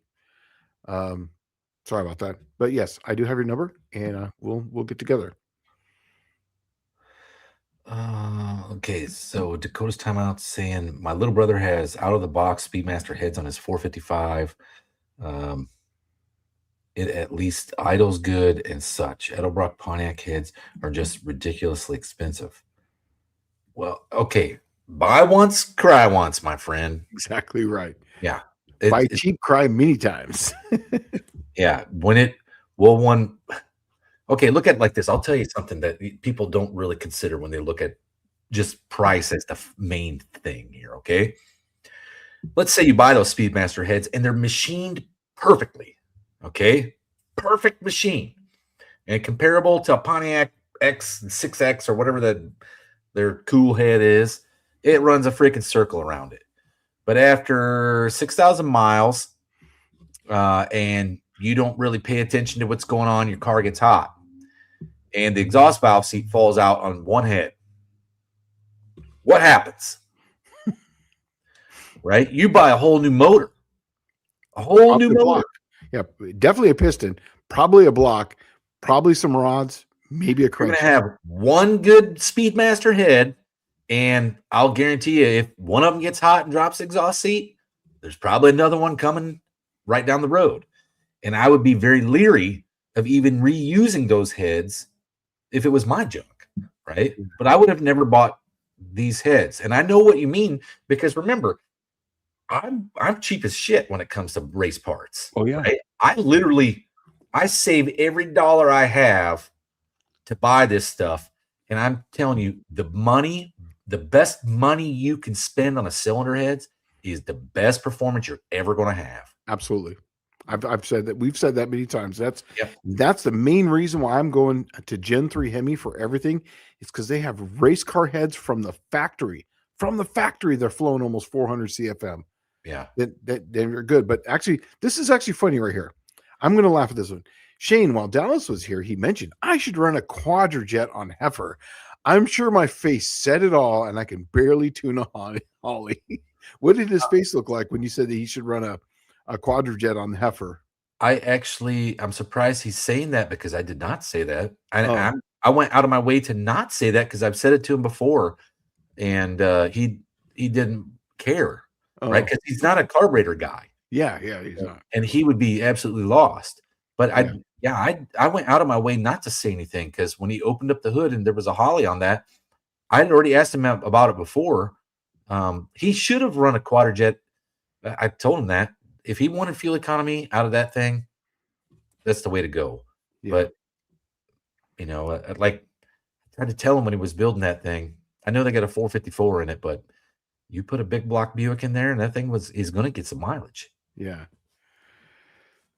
Sorry about that. But yes, I do have your number, and we'll get together. Okay, so Dakota's timeout saying my little brother has out of the box Speedmaster heads on his 455. It at least idles good and such. Edelbrock Pontiac heads are just ridiculously expensive. Well, okay, buy once, cry once, my friend. Exactly right. Yeah, Buy cheap, cry many times. Yeah, okay, look at it like this. I'll tell you something that people don't really consider when they look at just price as the main thing here, okay? Let's say you buy those Speedmaster heads and they're machined perfectly, okay? Perfect machine. And comparable to a Pontiac X, 6X, or whatever their cool head is, it runs a freaking circle around it. But after 6,000 miles, and you don't really pay attention to what's going on, your car gets hot, and the exhaust valve seat falls out on one head. What happens? Right? You buy a whole new motor. A whole new motor. Block. Yeah, definitely a piston, probably a block, probably some rods, maybe a crank. You're going to have one good Speedmaster head, and I'll guarantee you, if one of them gets hot and drops the exhaust seat, there's probably another one coming right down the road. And I would be very leery of even reusing those heads if it was my junk, right? But I would have never bought these heads. And I know what you mean, because remember, I'm cheap as shit when it comes to race parts. Oh, yeah. Right? I save every dollar I have to buy this stuff. And I'm telling you, the best money you can spend on a cylinder heads is the best performance you're ever going to have. Absolutely. I've said that. We've said that many times. That's the main reason why I'm going to Gen 3 Hemi for everything. It's because they have race car heads from the factory. From the factory, they're flowing almost 400 CFM. Yeah. They're good. But actually, this is actually funny right here. I'm going to laugh at this one. Shane, while Dallas was here, he mentioned I should run a Quadrajet on Heifer. I'm sure my face said it all, and I can barely tune a Holly. What did his face look like when you said that he should run a Quadrajet on the Heifer? I'm surprised he's saying that, because I did not say that. I went out of my way to not say that because I've said it to him before, and he didn't care, right? Because he's not a carburetor guy. Yeah, he's not, and he would be absolutely lost. But I went out of my way not to say anything, because when he opened up the hood and there was a Holly on that, I had already asked him about it before. He should have run a Quadrajet. I told him that if he wanted fuel economy out of that thing, that's the way to go. Yeah. But like I tried to tell him when he was building that thing. I know they got a 454 in it, but you put a big block Buick in there, and that thing is going to get some mileage. Yeah.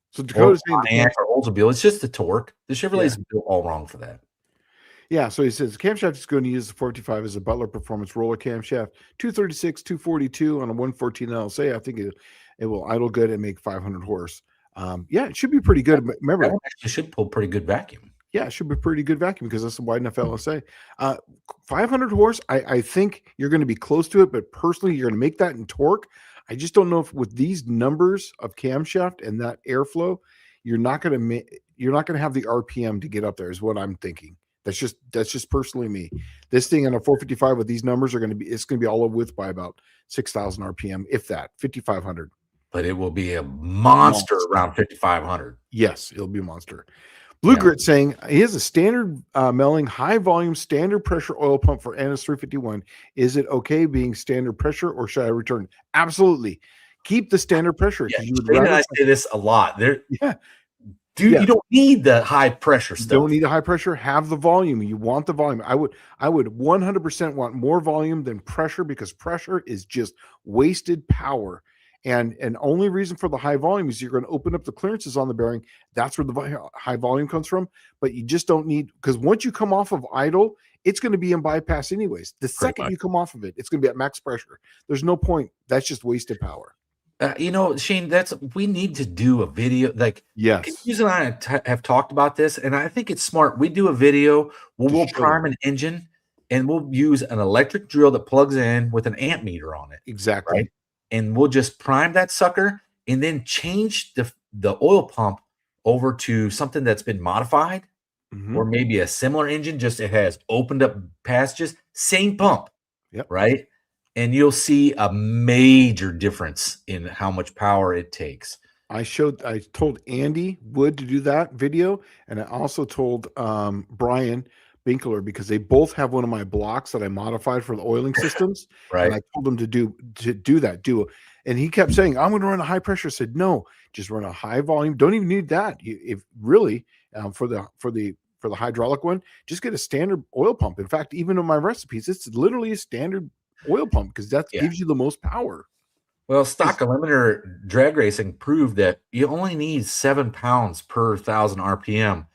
So Dakota's saying or Oldsmobile, it's just the torque. The Chevrolet's built all wrong for that. Yeah, so he says the camshaft is going to use the 455 as a Butler Performance roller camshaft, 236, 242 on a 114 LSA. I think it will idle good and make 500 horse. Yeah, it should be pretty good. That Remember, one actually should pull pretty good vacuum. yeah, it should be pretty good vacuum because that's a wide enough LSA. 500 horse, I think you're going to be close to it, but personally, you're going to make that in torque. I just don't know if with these numbers of camshaft and that airflow, you're not going to have the RPM to get up there. Is what I'm thinking. That's just personally me. This thing on a 455 with these numbers it's going to be all over with by about 6,000 RPM, if that 5,500. But it will be a monster around 5,500. Yes, it'll be a monster. Blue Grit saying he has a standard Melling high volume standard pressure oil pump for NS 351. Is it okay being standard pressure or should I return? Absolutely. Keep the standard pressure. Yeah, You would Shane and rather, I say this a lot. yeah. Dude, Yeah. you don't need the high pressure You stuff. don't need a high pressure. Have the volume. You want the volume. I would 100% want more volume than pressure because pressure is just wasted power. And only reason for the high volume is you're going to open up the clearances on the bearing. That's where the high volume comes from. But you just don't need, because once you come off of idle, it's going to be in bypass anyways. The second you come off of it, it's going to be at max pressure. There's no point. That's just wasted power. Shane, we need to do a video. Like, yes, you and I have talked about this, and I think it's smart. We do a video where we'll prime an engine and we'll use an electric drill that plugs in with an amp meter on it. Exactly. Right? And we'll just prime that sucker and then change the oil pump over to something that's been modified or maybe a similar engine, just it has opened up passages, same pump. Yep. Right? And you'll see a major difference in how much power it takes. I told Andy Wood to do that video, and I also told Brian Binkler because they both have one of my blocks that I modified for the oiling systems. Right. And I told them to do that. And he kept saying, I'm going to run a high pressure. I said, no, just run a high volume. Don't even need that. If really for the hydraulic one, just get a standard oil pump. In fact, even in my recipes, it's literally a standard oil pump because that gives you the most power. Well, stock eliminator drag racing proved that you only need 7 pounds per 1,000 RPM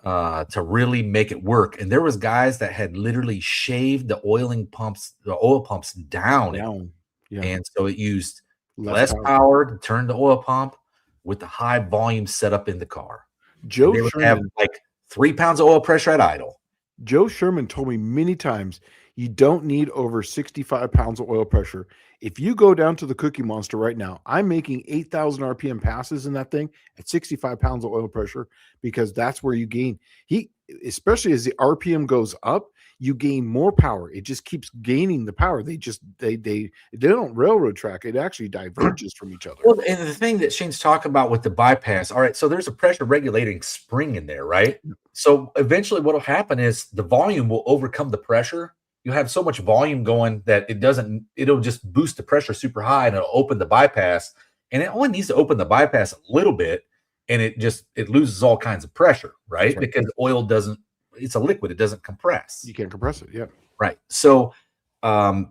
to really make it work. And there was guys that had literally shaved the oil pumps down. Yeah. And so it used less power to turn the oil pump with the high volume setup in the car. Joe Sherman Sherman have like 3 pounds of oil pressure at idle. Joe Sherman told me many times you don't need over 65 pounds of oil pressure. If you go down to the Cookie Monster right now, I'm making 8,000 RPM passes in that thing at 65 pounds of oil pressure because that's where you gain. Especially as the RPM goes up, you gain more power. It just keeps gaining the power. They don't railroad track. It actually diverges from each other. Well, and the thing that Shane's talking about with the bypass, all right, so there's a pressure regulating spring in there, right? So eventually what will happen is the volume will overcome the pressure. You have so much volume going that it'll just boost the pressure super high and it'll open the bypass. And it only needs to open the bypass a little bit and it loses all kinds of pressure, right? Because oil it's a liquid, it doesn't compress. You can't compress it, yeah. Right. So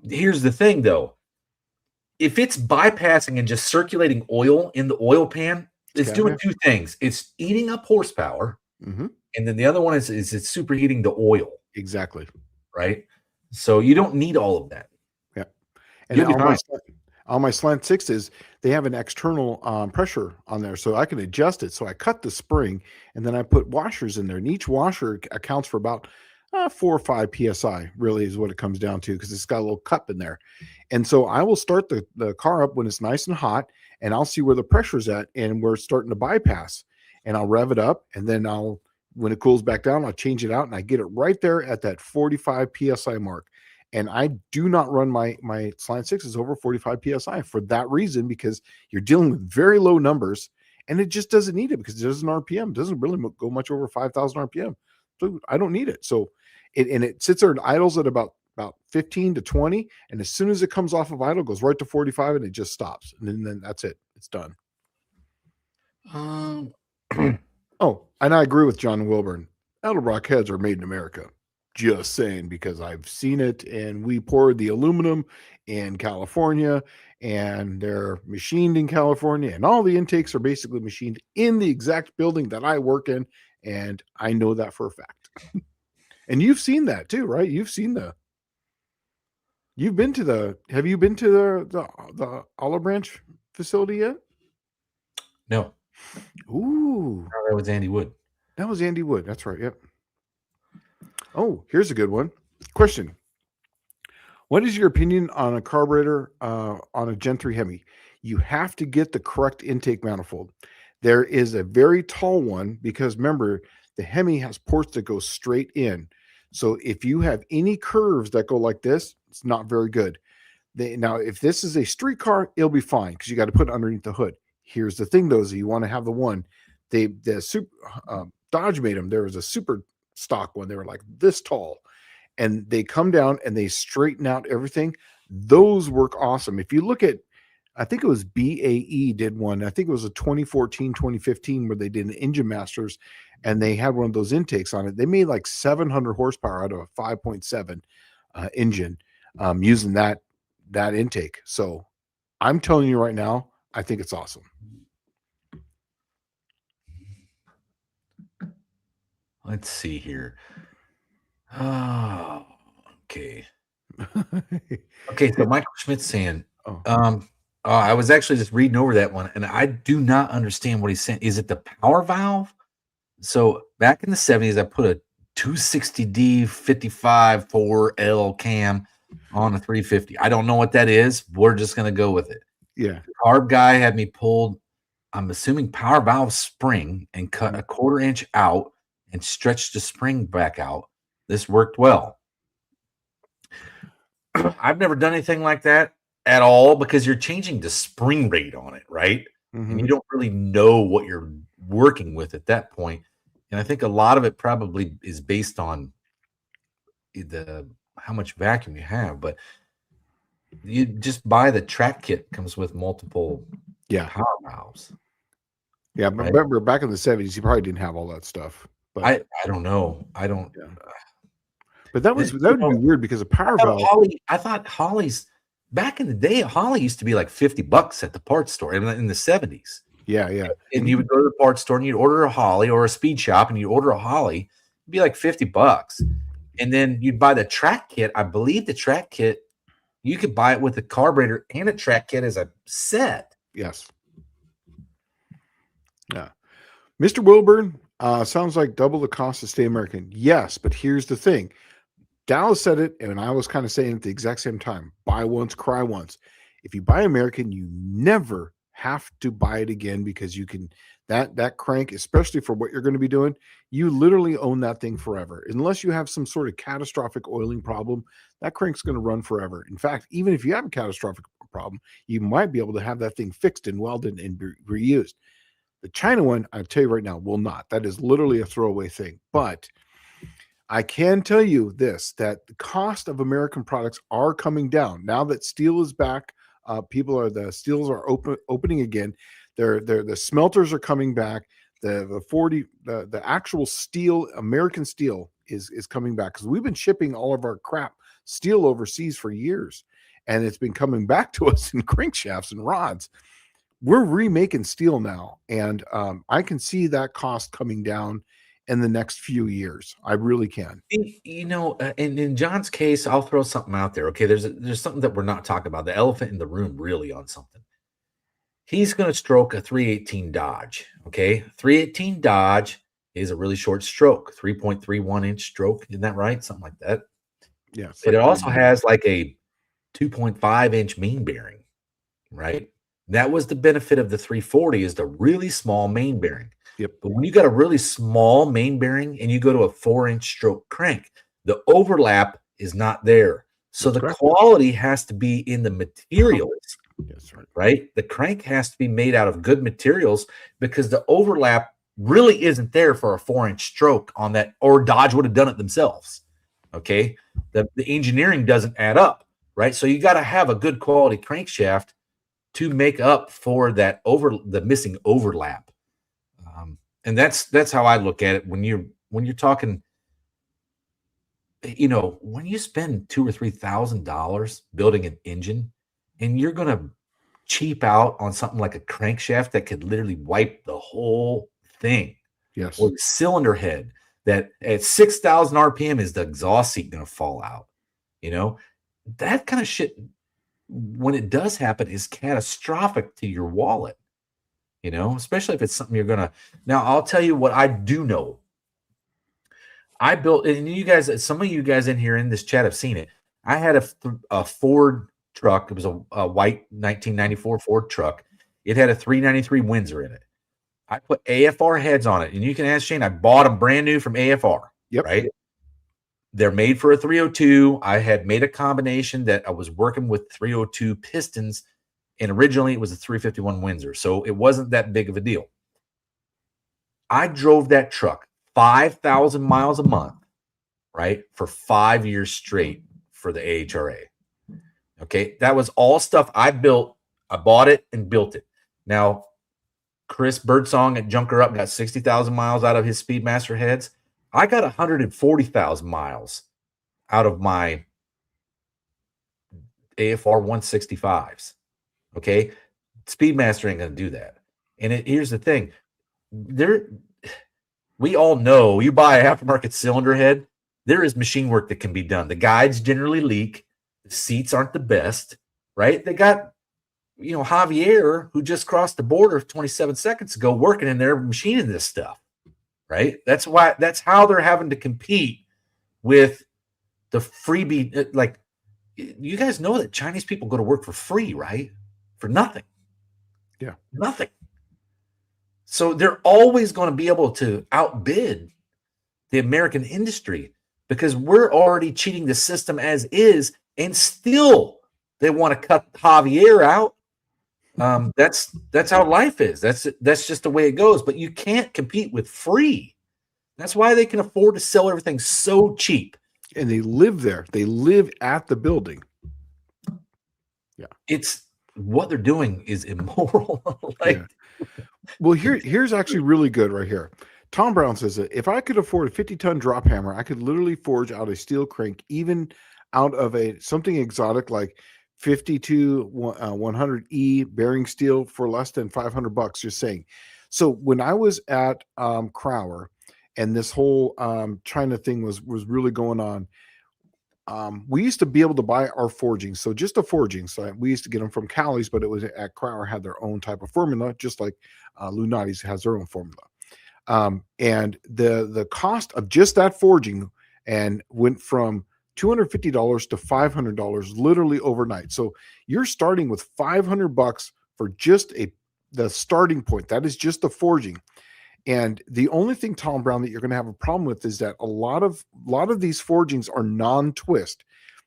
here's the thing though. If it's bypassing and just circulating oil in the oil pan, it's doing two things. It's eating up horsepower. And then the other one is it's superheating the oil. Exactly. Right. So you don't need all of that. Yeah. And on my slant sixes, they have an external pressure on there. So I can adjust it. So I cut the spring and then I put washers in there. And each washer accounts for about 4 or 5 PSI really is what it comes down to because it's got a little cup in there. And so I will start the car up when it's nice and hot and I'll see where the pressure's at and we're starting to bypass and I'll rev it up and then when it cools back down, I'll change it out and I get it right there at that 45 PSI mark. And I do not run my slant sixes over 45 PSI for that reason, because you're dealing with very low numbers and it just doesn't need it because it doesn't RPM. It doesn't really go much over 5,000 RPM. So I don't need it. So it sits there and idles at about 15 to 20. And as soon as it comes off of idle, it goes right to 45 and it just stops. And then that's it. It's done. Oh, and I agree with John Wilburn. Edelbrock heads are made in America. Just saying, because I've seen it, and we poured the aluminum in California, and they're machined in California, and all the intakes are basically machined in the exact building that I work in, and I know that for a fact. And you've seen that too, right? Have you been to the Olive Branch facility yet? No. Ooh, Oh, that was Andy Wood. that was Andy Wood. That's right. Yep. Oh, here's a good one. Question: what is your opinion on a carburetor on a Gen 3 Hemi? You have to get the correct intake manifold. There is a very tall one because remember, the Hemi has ports that go straight in. So if you have any curves that go like this, it's not very good. Now, if this is a street car, it'll be fine because you got to put it underneath the hood. Here's the thing, though, is you want to have the one. The super Dodge made them. There was a super stock one. They were like this tall, and they come down and they straighten out everything. Those work awesome. If you look at, I think it was BAE did one. I think it was a 2014, 2015 where they did an Engine Masters, and they had one of those intakes on it. They made like 700 horsepower out of a 5.7 engine using that intake. So I'm telling you right now, I think it's awesome. Let's see here. Oh, okay. Okay, so Michael Schmidt's saying, I was actually just reading over that one, and I do not understand what he's saying. Is it the power valve? So back in the 70s, I put a 260D 55 4L cam on a 350. I don't know what that is. We're just going to go with it. Yeah. The carb guy had me pulled, I'm assuming power valve spring, and cut a 1/4 inch out and stretched the spring back out. This worked well. I've never done anything like that at all because you're changing the spring rate on it, right? And you don't really know what you're working with at that point. And I think a lot of it probably is based on how much vacuum you have, but you just buy the track kit, comes with multiple power valves. Yeah, but remember back in the 70s, you probably didn't have all that stuff. But I don't know. I don't. Yeah. But that would be weird because a power valve. I thought Holley's back in the day. Holley used to be like $50 at the parts store in the 70s. Yeah, yeah. And you would go to the parts store and you'd order a Holley or a speed shop, and you'd order a Holley. It'd be like $50, and then you'd buy the track kit. I believe the track kit, you could buy it with a carburetor and a track kit as a set. Yes. Yeah. Mr. Wilburn, sounds like double the cost to stay American. Yes, but here's the thing. Dallas said it, and I was kind of saying at the exact same time. Buy once, cry once. If you buy American, you never have to buy it again because you can that crank, especially for what you're going to be doing, you literally own that thing forever. Unless you have some sort of catastrophic oiling problem, that crank's going to run forever. In fact, even if you have a catastrophic problem, you might be able to have that thing fixed and welded and reused. The China one, I'll tell you right now, will not. That is literally a throwaway thing. But I can tell you this, that the cost of American products are coming down. Now that steel is back, the steels are opening again. The smelters are coming back. The actual steel, American steel is coming back because we've been shipping all of our crap steel overseas for years, and it's been coming back to us in crankshafts and rods. We're remaking steel now, and I can see that cost coming down in the next few years. I really can. In John's case, I'll throw something out there. Okay, there's something that we're not talking about. The elephant in the room, really, on something. He's going to stroke a 318 Dodge. Okay, 318 Dodge is a really short stroke, 3.31 inch stroke. Isn't that right? Something like that. Yeah. It also has like a 2.5 inch main bearing, right? That was the benefit of the 340, is the really small main bearing. Yep. But when you got a really small main bearing and you go to a 4-inch stroke crank, the overlap is not there. So the quality has to be in the materials. That's right. Right? The crank has to be made out of good materials because the overlap really isn't there for a 4-inch stroke on that, or Dodge would have done it themselves. Okay. The engineering doesn't add up, right? So you got to have a good quality crankshaft to make up for that the missing overlap. And that's how I look at it when you're talking, when you spend $2,000 or $3,000 building an engine and you're going to cheap out on something like a crankshaft that could literally wipe the whole thing. Yes. Or the cylinder head that at 6,000 RPM is the exhaust seat going to fall out. That kind of shit, when it does happen, is catastrophic to your wallet. especially if it's something you're gonna. Now, I'll tell you what I do know. I built, and you guys, some of you guys in here in this chat have seen it. I had a Ford truck. It was a white 1994 Ford truck. It had a 393 Windsor in it. I put AFR heads on it, and you can ask Shane. I bought them brand new from AFR. Yep. Right. They're made for a 302. I had made a combination that I was working with 302 pistons, and originally it was a 351 Windsor, so it wasn't that big of a deal. I drove that truck 5,000 miles a month, right, for 5 years straight for the AHRA. Okay, that was all stuff I built. I bought it and built it. Now, Chris Birdsong at Junker Up got 60,000 miles out of his Speedmaster heads. I got 140,000 miles out of my AFR 165s. Okay, Speedmaster ain't going to do that. And here's the thing: we all know you buy an aftermarket cylinder head, there is machine work that can be done. The guides generally leak. The seats aren't the best, right? They got, Javier, who just crossed the border 27 seconds ago, working in there machining this stuff, right? That's how they're having to compete with the freebie. Like, you guys know that Chinese people go to work for free, right? For nothing. Yeah. Nothing. So they're always going to be able to outbid the American industry because we're already cheating the system as is, and still they want to cut Javier out. That's how life is. That's just the way it goes. But you can't compete with free. That's why they can afford to sell everything so cheap. And they live there. They live at the building. Yeah. It's what they're doing is immoral. Yeah. Well, here's actually really good right here. Tom Brown says that if I could afford a 50-ton drop hammer, I could literally forge out a steel crank, even out of something exotic like 52 100E bearing steel for less than $500. Just saying. So when I was at Crower, and this whole China thing was really going on, we used to be able to buy our forgings. So just a forging. So we used to get them from Cali's, but it was at Crower had their own type of formula, just like Lunati's has their own formula. And the cost of just that forging and went from $250 to $500 literally overnight. So you're starting with $500 for just the starting point. That is just the forging. And the only thing, Tom Brown, that you're going to have a problem with is that a lot of these forgings are non-twist.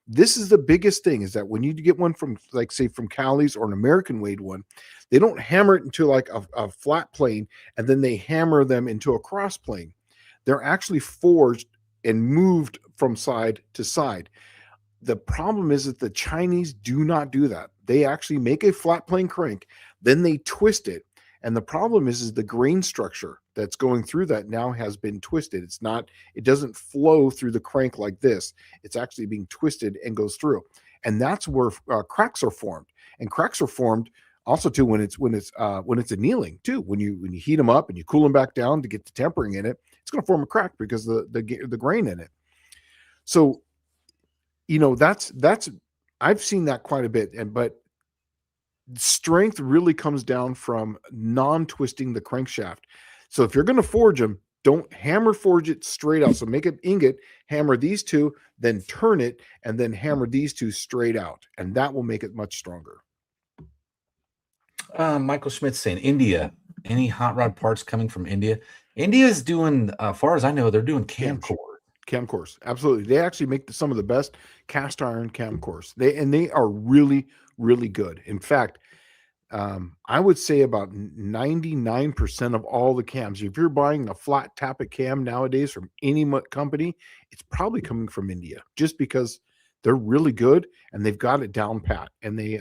This is the biggest thing, is that when you get one from, like, say, from Cali's or an American Wade one, they don't hammer it into like a flat plane and then they hammer them into a cross plane. They're actually forged and moved from side to side. The problem is that the Chinese do not do that. They actually make a flat plane crank, then they twist it. And the problem is the grain structure that's going through that now has been twisted. It doesn't flow through the crank like this. It's actually being twisted and goes through. And that's where cracks are formed. And cracks are formed also too when it's annealing too. When you heat them up and you cool them back down to get the tempering in it, it's going to form a crack because the grain in it. So, that's I've seen that quite a bit. But strength really comes down from non-twisting the crankshaft. So if you're going to forge them, don't hammer forge it straight out. So make an ingot, hammer these two, then turn it, and then hammer these two straight out. And that will make it much stronger. Michael Schmidt's saying, India, any hot rod parts coming from India? India is doing, as far as I know, they're doing cam cores. Absolutely. They actually make some of the best cast iron cam cores. They are really, really good. In fact, I would say about 99% of all the cams, if you're buying a flat tappet cam nowadays from any company, it's probably coming from India, just because they're really good and they've got it down pat. And they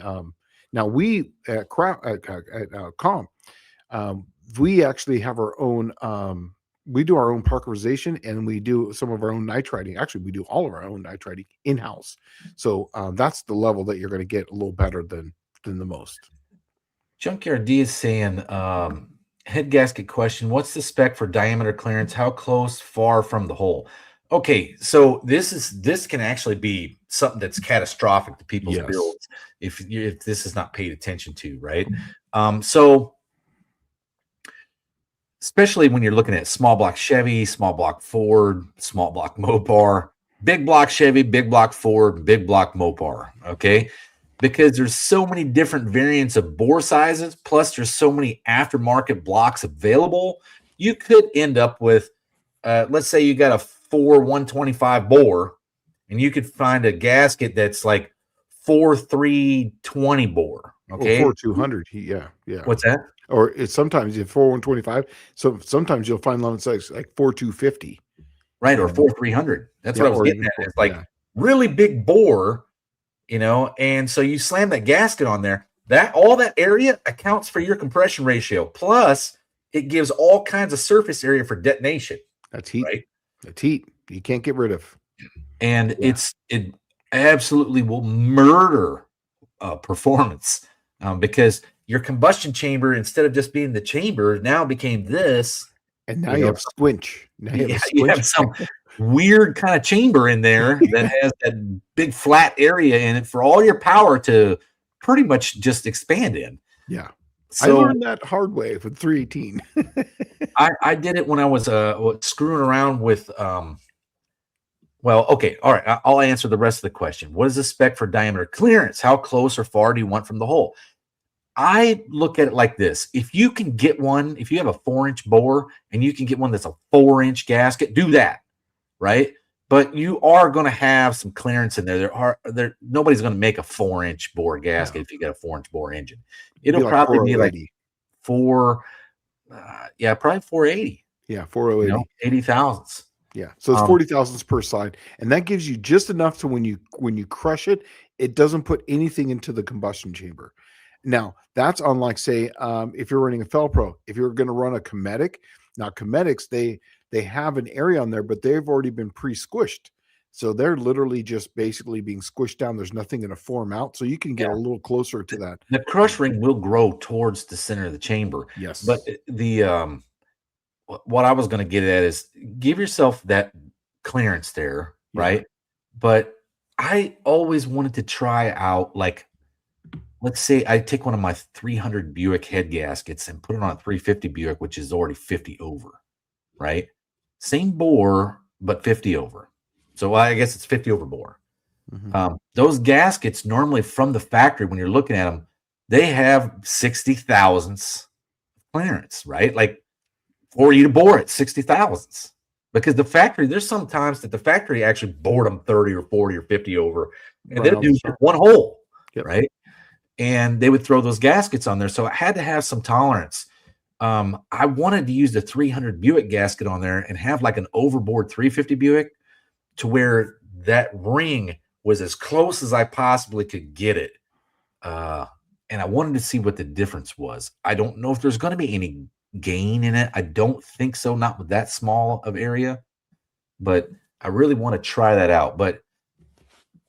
now we at Com, we actually have our own. We do our own parkerization and we do some of our own nitriding. Actually, we do all of our own nitriding in-house. So that's the level that you're going to get a little better than the most. Junkyard D is saying, head gasket question, what's the spec for diameter clearance? How close, far from the hole? Okay, so this can actually be something that's catastrophic to people's builds if this is not paid attention to, right? So especially when you're looking at small block Chevy, small block Ford, small block Mopar, big block Chevy, big block Ford, big block Mopar. Okay. Because there's so many different variants of bore sizes, plus there's so many aftermarket blocks available, you could end up with, let's say you got a 125 bore, and you could find a gasket that's like 320 bore. Or Okay. 4,200. Yeah. What's that? Or it's sometimes you 4,125. So sometimes you'll find one that's like 4,250. Right. Or 300. That's what I was or getting even at. It's like yeah. really big bore, and so you slam that gasket on there, that all that area accounts for your compression ratio. Plus, it gives all kinds of surface area for detonation. That's heat. Right? That's heat. You can't get rid of. And it absolutely will murder performance because your combustion chamber, instead of just being the chamber, now became this. And now you have squinch. Now you have some weird kind of chamber in there that has that big flat area in it for all your power to pretty much just expand in. Yeah. So I learned that hard way with 318. I did it when I was screwing around with well, okay, all right. I'll answer the rest of the question. What is the spec for diameter clearance? How close or far do you want from the hole? I look at it like this. If you can get one, if you have a 4-inch bore and you can get one that's a 4-inch gasket, do that, right? But you are going to have some clearance in there. Nobody's going to make a 4-inch bore gasket if you get a 4-inch bore engine. It'll probably be like probably 480. Yeah, 480. 80 thousandths. Yeah, so it's 40 thousandths per side, and that gives you just enough to when you crush it, it doesn't put anything into the combustion chamber. Now, that's unlike, say, if you're running a Felpro, if you're going to run a Cometic. Now, Cometics, they have an area on there, but they've already been pre-squished. So they're literally just basically being squished down. There's nothing going to form out. So you can get a little closer to that. The crush ring will grow towards the center of the chamber. Yes. But what I was going to get at is give yourself that clearance there, right? But I always wanted to try out, like, let's say I take one of my 300 Buick head gaskets and put it on a 350 Buick, which is already 50 over, right? Same bore, but 50 over. So I guess it's 50 over bore. Mm-hmm. Those gaskets normally from the factory, when you're looking at them, they have 60 thousandths clearance, right? Like for you to bore it 60 thousandths. Because the factory, there's some times that the factory actually bored them 30 or 40 or 50 over, and they'll do one hole, right? And they would throw those gaskets on there. So I had to have some tolerance. I wanted to use the 300 Buick gasket on there and have like an overboard 350 Buick to where that ring was as close as I possibly could get it. And I wanted to see what the difference was. I don't know if there's going to be any gain in it. I don't think so, not with that small of area, but I really want to try that out. But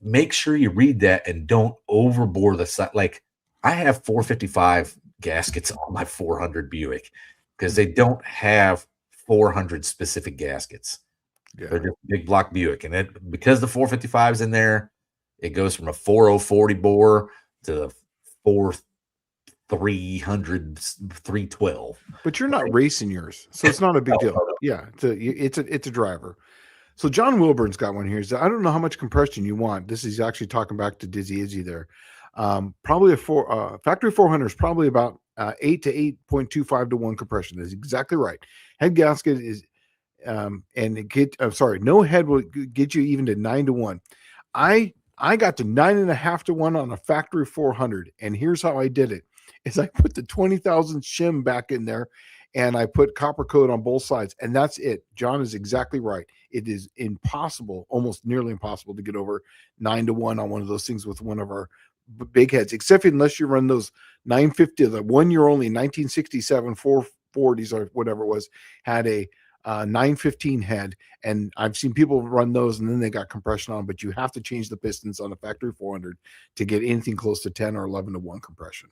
make sure you read that and don't overbore the side. Like I have 455 gaskets on my 400 Buick because they don't have 400 specific gaskets. Yeah. They're just big block Buick. And because the 455 is in there, it goes from a 4040 bore to the 300, 312. But you're not racing yours, so it's not a big deal. Yeah, it's a driver. So John Wilburn's got one here. He said, I don't know how much compression you want. This is actually talking back to Dizzy Izzy there. Probably factory 400 is probably about 8 to 8.25 to 1 compression. That's exactly right. Head gasket is, no head will get you even to 9 to 1. I got to 9.5 to 1 on a factory 400, and here's how I did it: is I put the 20,000 shim back in there, and I put copper coat on both sides, and that's it. John is exactly right. It is impossible, almost nearly impossible, to get over 9 to 1 on one of those things with one of our big heads, except unless you run those 950, the 1 year only 1967 440s or whatever it was, had a 915 head, and I've seen people run those and then they got compression on, but you have to change the pistons on a factory 400 to get anything close to 10 or 11 to 1 compression.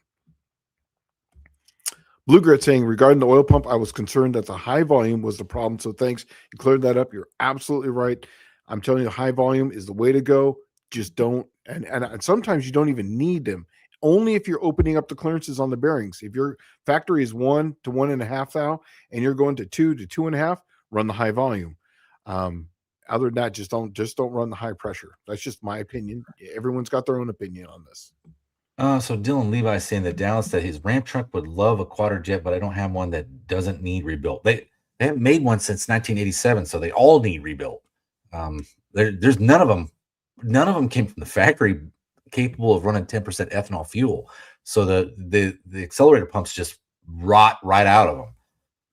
Blue Grit saying, regarding the oil pump, I was concerned that the high volume was the problem. So thanks. You cleared that up. You're absolutely right. I'm telling you, high volume is the way to go. Just don't. And sometimes you don't even need them only if you're opening up the clearances on the bearings. If your factory is 1 to 1.5 thou, and you're going to 2 to 2.5, run the high volume. Other than that, just don't run the high pressure. That's just my opinion. Everyone's got their own opinion on this. So Dylan Levi is saying that Dallas that his Ram truck would love a Quadrajet, but I don't have one that doesn't need rebuilt. They haven't made one since 1987, so they all need rebuilt. There's none of them. None of them came from the factory capable of running 10% ethanol fuel. So the accelerator pumps just rot right out of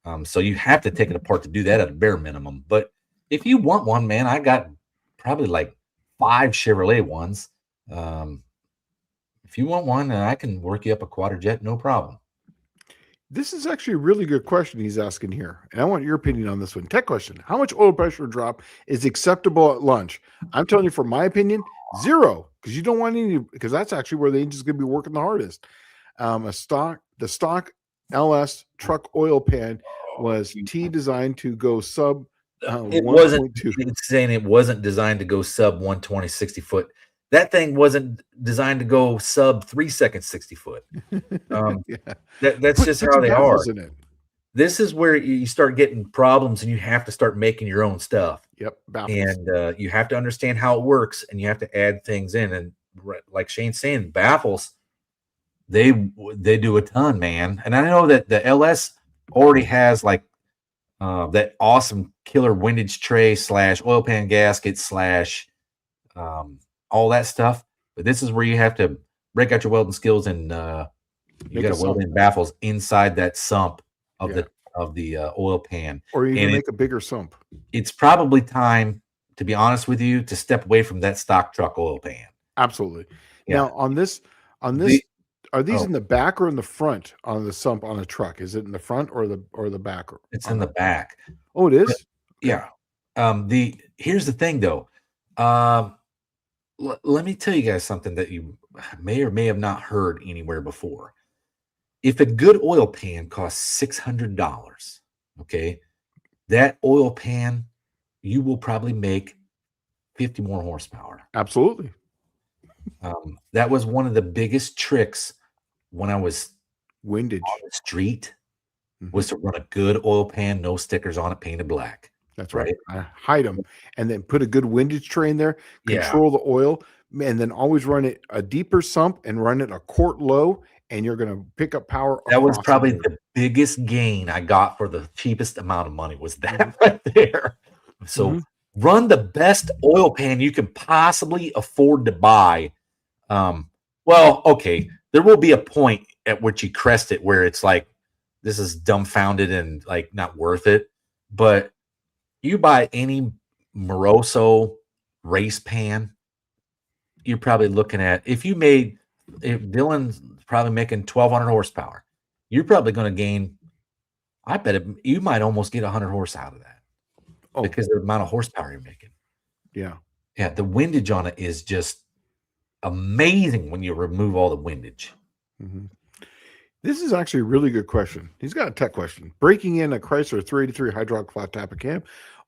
them. So you have to take it apart to do that at a bare minimum. But if you want one, man, I got probably like 5 Chevrolet ones. If you want one, I can work you up a Quadrajet, no problem. This is actually a really good question he's asking here, and I want your opinion on this one. Tech question: how much oil pressure drop is acceptable at lunch? I'm telling you, from my opinion, 0, because you don't want any, because that's actually where the engine's going to be working the hardest. The stock LS truck oil pan was designed to go sub it 1.2. It's saying it wasn't designed to go sub 120 60 foot. That thing wasn't designed to go sub 3 seconds 60 foot. Yeah. That's just how they are. In it. This is where you start getting problems, and you have to start making your own stuff. Yep, baffles. And you have to understand how it works, and you have to add things in. And like Shane's saying, baffles, they do a ton, man. And I know that the LS already has like that awesome killer windage tray / oil pan gasket / all that stuff. But this is where you have to break out your welding skills, and you got to weld in baffles inside that sump of the oil pan, or you can make a bigger sump. It's probably time, to be honest with you, to step away from that stock truck oil pan. Absolutely. Yeah. Now on this, are these in the back or in the front on the sump on a truck? Is it in the front or the back? It's in the back. Oh, it is. But, yeah. Here's the thing, though. Let me tell you guys something that you may or may have not heard anywhere before. If a good oil pan costs $600, okay, that oil pan, you will probably make 50 more horsepower. Absolutely. That was one of the biggest tricks when I was windage on the street, was to run a good oil pan, no stickers on it, painted black. That's right. Hide them, and then put a good windage tray in there, control the oil, and then always run it a deeper sump and run it a quart low, and you're going to pick up power. That was probably the biggest gain I got for the cheapest amount of money, was that right there. So run the best oil pan you can possibly afford to buy. Well, okay, there will be a point at which you crest it where it's like, this is dumbfounded and like not worth it. But you buy any Moroso race pan, you're probably looking at, if Dylan's probably making 1,200 horsepower, you're probably going to gain, I bet you might almost get 100 horse out of that because of the amount of horsepower you're making. Yeah. Yeah. The windage on it is just amazing when you remove all the windage. This is actually a really good question. He's got a tech question. Breaking in a Chrysler 383 hydraulic flat tap cam,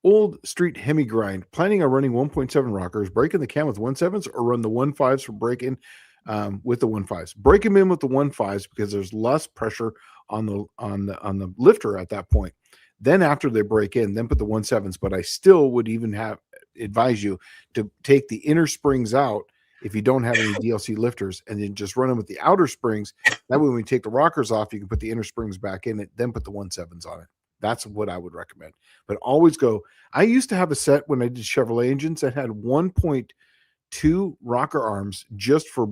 old street Hemi grind, planning on running 1.7 rockers, breaking the cam with 1.7s, or run the 1.5s for break-in with the 1.5s. Break them in with the 1.5s because there's less pressure on the lifter at that point. Then after they break in, then put the 1.7s. But I still would even advise you to take the inner springs out if you don't have any DLC lifters, and then just run them with the outer springs. That way, when you take the rockers off, you can put the inner springs back in it, then put the 1.7s on it. That's what I would recommend. But always go. I used to have a set when I did Chevrolet engines that had 1.2 rocker arms just for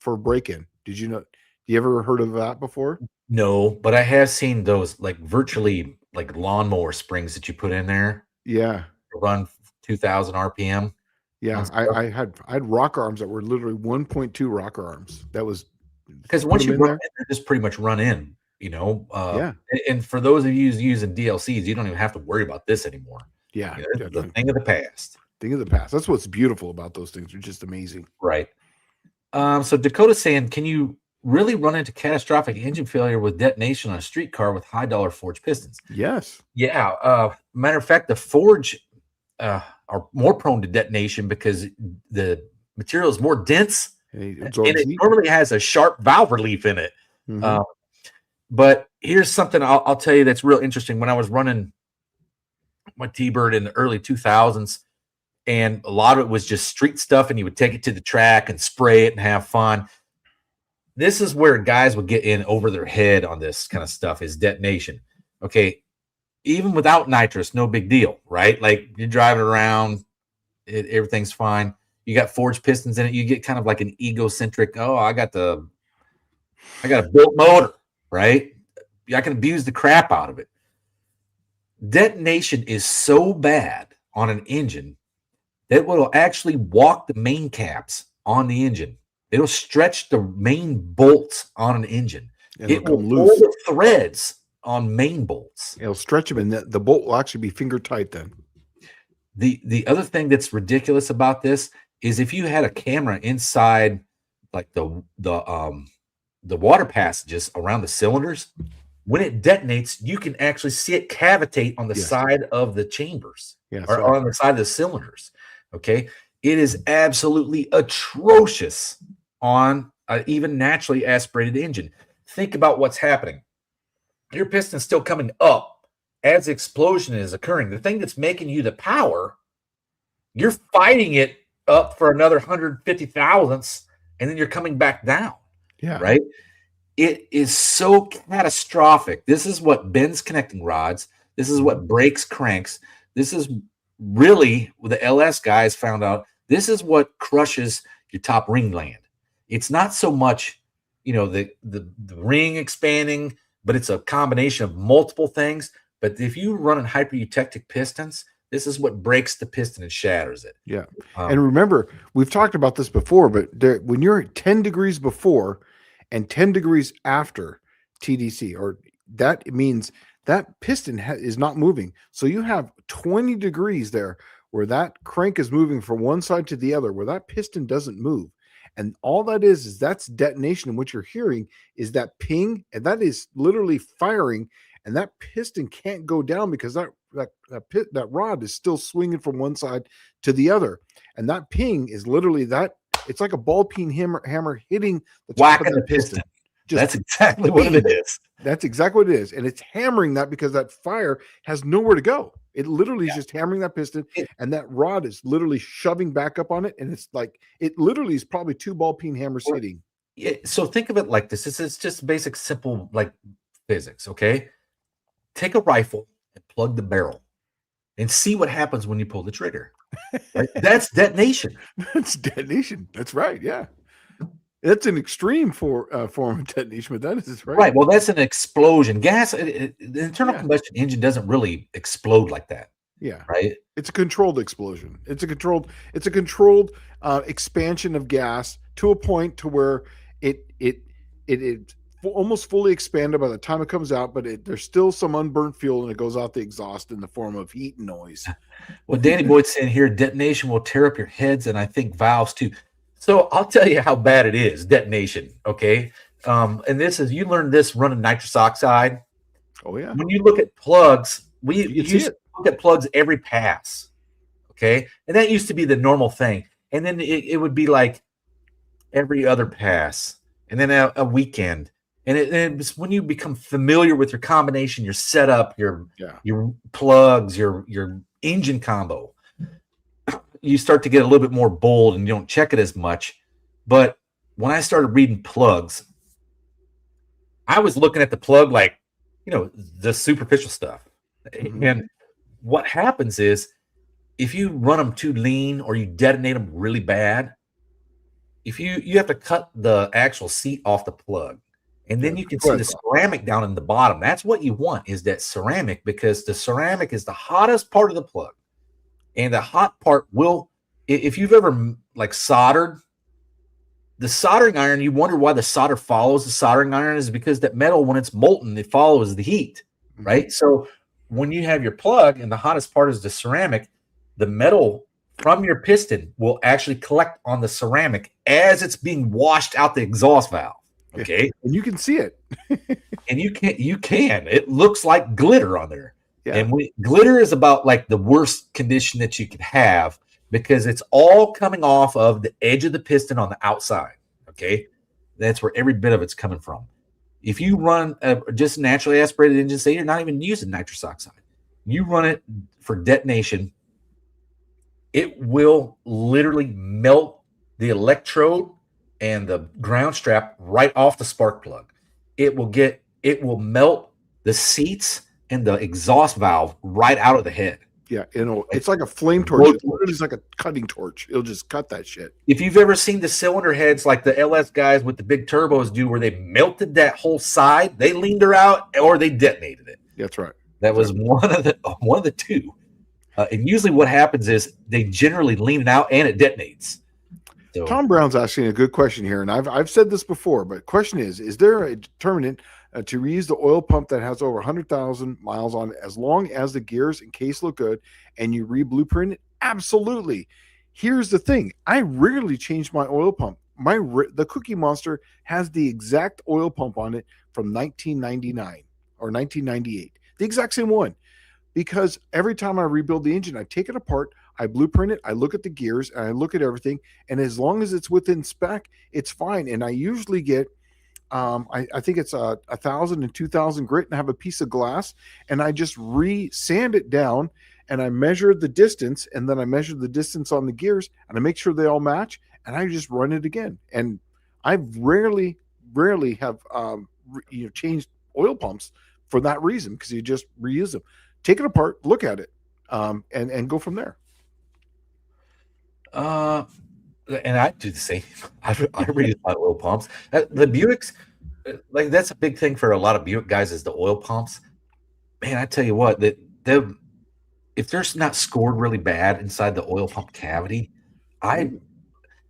break-in. Did you ever heard of that before? No, but I have seen those like virtually like lawnmower springs that you put in there. Yeah. Run 2,000 RPM. Yeah, I had rocker arms that were literally 1.2 rocker arms. That was because once you run in, they're just pretty much run in, Yeah. And for those of you using DLCs, you don't even have to worry about this anymore. Yeah, the thing of the past. Thing of the past. That's what's beautiful about those things. They're just amazing. Right. So Dakota's saying, can you really run into catastrophic engine failure with detonation on a streetcar with high dollar forged pistons? Yes. Yeah. Matter of fact, the forge are more prone to detonation because the material is more dense And it and absorbs it heat. normally has a sharp valve relief in it. Mm-hmm. But here's something I'll tell you that's real interesting. When I was running my T-Bird in the early 2000s, and a lot of it was just street stuff, and you would take it to the track and spray it and have fun. This is where guys would get in over their head on this kind of stuff, is detonation. Okay, even without nitrous, no big deal, right? Like you're driving around, everything's fine. You got forged pistons in it. You get kind of like an egocentric, oh, I got a built motor, right? I can abuse the crap out of it. Detonation is so bad on an engine that will actually walk the main caps on the engine. It'll stretch the main bolts on an engine. It will pull the threads on main bolts. It'll stretch them, and the bolt will actually be finger tight then. The other thing that's ridiculous about this is if you had a camera inside like the water passages around the cylinders, when it detonates, you can actually see it cavitate on the side of the chambers or on the side of the cylinders. Okay. It is absolutely atrocious on an even naturally aspirated engine. Think about what's happening. Your piston's still coming up as the explosion is occurring. The thing that's making you the power, you're fighting it up for another 150 thousandths, and then you're coming back down. Yeah. Right? It is so catastrophic. This is what bends connecting rods. This is what breaks cranks. This is really what the LS guys found out. This is what crushes your top ring land. It's not so much, the ring expanding, but it's a combination of multiple things. But if you run in hypereutectic pistons, this is what breaks the piston and shatters it. Yeah. And remember, we've talked about this before, but when you're at 10 degrees before and 10 degrees after TDC, or that means that piston is not moving. So you have 20 degrees there where that crank is moving from one side to the other, where that piston doesn't move. And all that is that's detonation. And what you're hearing is that ping, and that is literally firing. And that piston can't go down because that rod is still swinging from one side to the other. And that ping is literally it's like a ball peen hammer hitting the top whacking of the the piston. Just that's exactly what it is. That's exactly what it is. And it's hammering that because that fire has nowhere to go. It literally is just hammering that piston, and that rod is literally shoving back up on it. And it's like, it literally is probably two ball peen hammers hitting. Yeah, so think of it like this. This is just basic, simple, like physics, okay? Take a rifle and plug the barrel and see what happens when you pull the trigger. Right? That's detonation. That's detonation. That's right. Yeah. That's an extreme form of detonation, but that is right. Right. Well, that's an explosion. Gas, the internal combustion engine doesn't really explode like that. Yeah. Right. It's a controlled explosion. It's a controlled expansion of gas to a point to where it almost fully expanded by the time it comes out, but there's still some unburnt fuel, and it goes out the exhaust in the form of heat and noise. Well, Danny Boyd's saying here, detonation will tear up your heads, and I think valves too. So I'll tell you how bad it is, detonation, okay? And this is, you learned this running nitrous oxide. Oh, yeah. When you look at plugs, we used to look at plugs every pass, okay? And that used to be the normal thing. And then it would be like every other pass, and then a weekend. And it's when you become familiar with your combination, your setup, your plugs, your engine combo, you start to get a little bit more bold and you don't check it as much. But when I started reading plugs, I was looking at the plug like, the superficial stuff. Mm-hmm. And what happens is if you run them too lean or you detonate them really bad, if you have to cut the actual seat off the plug. And then you can see the ceramic down in the bottom. That's what you want, is that ceramic, because the ceramic is the hottest part of the plug. And the hot part will, if you've ever like soldered, the soldering iron, you wonder why the solder follows the soldering iron, is because that metal, when it's molten, it follows the heat, right? So when you have your plug and the hottest part is the ceramic, the metal from your piston will actually collect on the ceramic as it's being washed out the exhaust valve. Okay. And you can see it. And you can. It looks like glitter on there. Yeah. And glitter is about like the worst condition that you could have, because it's all coming off of the edge of the piston on the outside. Okay, that's where every bit of it's coming from. If you run just naturally aspirated engine, say you're not even using nitrous oxide, you run it for detonation, it will literally melt the electrode and the ground strap right off the spark plug. It will melt the seats and the exhaust valve right out of the head. Yeah, it's like a flame torch. It's literally like a cutting torch. It'll just cut that shit. If you've ever seen the cylinder heads like the LS guys with the big turbos do, where they melted that whole side, they leaned her out or they detonated it. That's right. That was one of the two. And usually what happens is they generally lean it out and it detonates. So, Tom Brown's asking a good question here, and I've said this before, but question is there a determinant to reuse the oil pump that has over 100,000 miles on it as long as the gears and case look good and you re-blueprint it? Absolutely. Here's the thing. I rarely change my oil pump. The Cookie Monster has the exact oil pump on it from 1999 or 1998, the exact same one. Because every time I rebuild the engine, I take it apart, I blueprint it, I look at the gears, and I look at everything. And as long as it's within spec, it's fine. And I usually get, I think it's 1,000 and 2,000 grit, and I have a piece of glass, and I just sand it down, and I measure the distance, and then I measure the distance on the gears, and I make sure they all match, and I just run it again. And I've rarely have changed oil pumps for that reason, because you just reuse them. Take it apart, look at it, and go from there. And I do the same. I reuse my oil pumps. The Buicks, like that's a big thing for a lot of Buick guys is the oil pumps. Man, I tell you what, that if they're not scored really bad inside the oil pump cavity,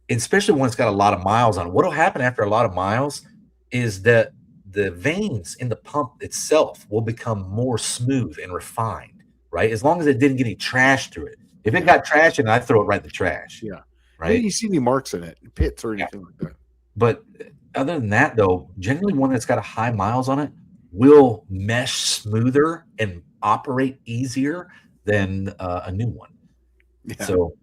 especially when it's got a lot of miles on it, what'll happen after a lot of miles is that the veins in the pump itself will become more smooth and refined, right? As long as it didn't get any trash through it. If it got trash in it, I throw it right in the trash. Yeah. Right. You see any marks in it, pits or anything like that. But other than that, though, generally one that's got a high miles on it will mesh smoother and operate easier than a new one. Yeah. So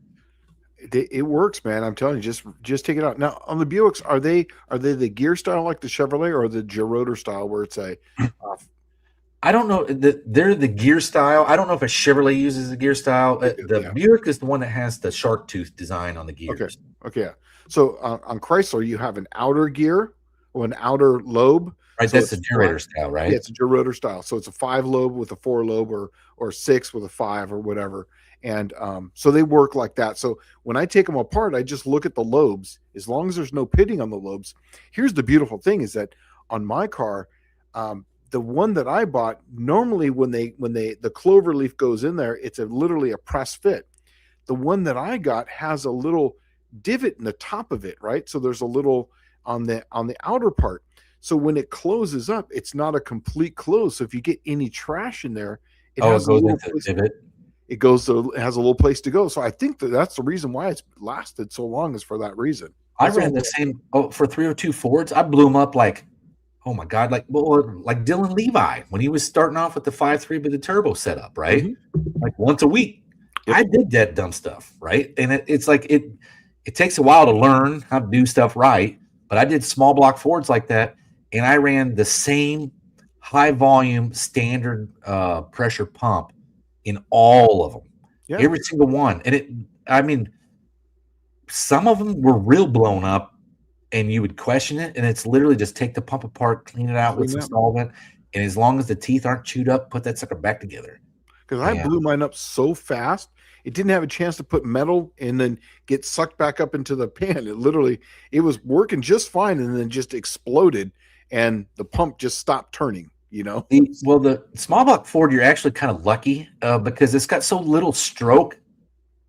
it works, man. I'm telling you, just take it out. Now on the Buicks, are they the gear style like the Chevrolet, or the gerotor style where it's a I don't know. They're the gear style. I don't know if a Chevrolet uses the gear style. The Buick is the one that has the shark tooth design on the gears. Okay. So on Chrysler, you have an outer gear or an outer lobe. Right, so that's the gerotor style, right? Yeah, it's a gerotor style. So it's a 5 lobe with a 4 lobe, or 6 with a 5 or whatever. And so they work like that. So when I take them apart, I just look at the lobes. As long as there's no pitting on the lobes. Here's the beautiful thing is that on my car, the one that I bought, normally when the clover leaf goes in there, it's literally a press fit. The one that I got has a little divot in the top of it, right? So there's a little on the outer part. So when it closes up, it's not a complete close. So if you get any trash in there, it has a little place. It has a little place to go. So I think that's the reason why it's lasted so long, is for that reason. I ran the same for 302 Fords. I blew them up like, oh my God, like Dylan Levi when he was starting off with the 5.3 with the turbo setup, right? Mm-hmm. Like once a week. Yep. I did that dumb stuff, right? And it's like it takes a while to learn how to do stuff right. But I did small block Fords like that, and I ran the same high volume standard pressure pump in all of them, every single one. And some of them were real blown up, and you would question it, and it's literally just take the pump apart, clean it out with some solvent, and as long as the teeth aren't chewed up, put that sucker back together. Because I blew mine up so fast, it didn't have a chance to put metal and then get sucked back up into the pan. It was working just fine, and then just exploded, and the pump just stopped turning. Well, the small block Ford, you're actually kind of lucky because it's got so little stroke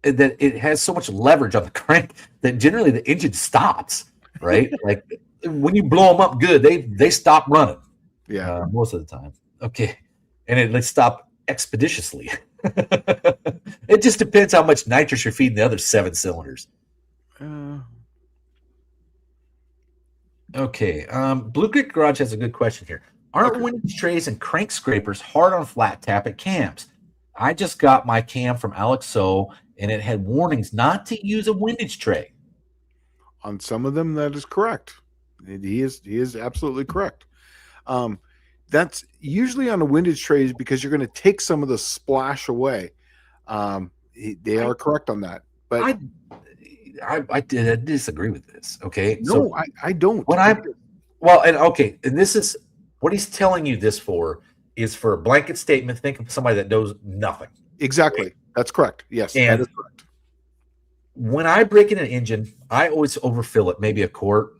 that it has so much leverage on the crank that generally the engine stops. Right, like when you blow them up good, they stop running. Yeah, most of the time. Okay, and they stop expeditiously. It just depends how much nitrous you're feeding the other 7 cylinders. Okay, Blue Creek Garage has a good question here. Aren't windage trays and crank scrapers hard on flat tappet cams? I just got my cam from Alex So, and it had warnings not to use a windage tray. On some of them, that is correct. He is absolutely correct. Um, that's usually on a windage tray because you're going to take some of the splash away. They I are correct on that, but I I disagree with this. Okay, no, so I don't. when I well, and okay, and this is what he's telling you this for is for a blanket statement. Think of somebody that knows nothing. Exactly. That's correct. Yes, that is And correct. when I break in an engine, I always overfill it, maybe a quart,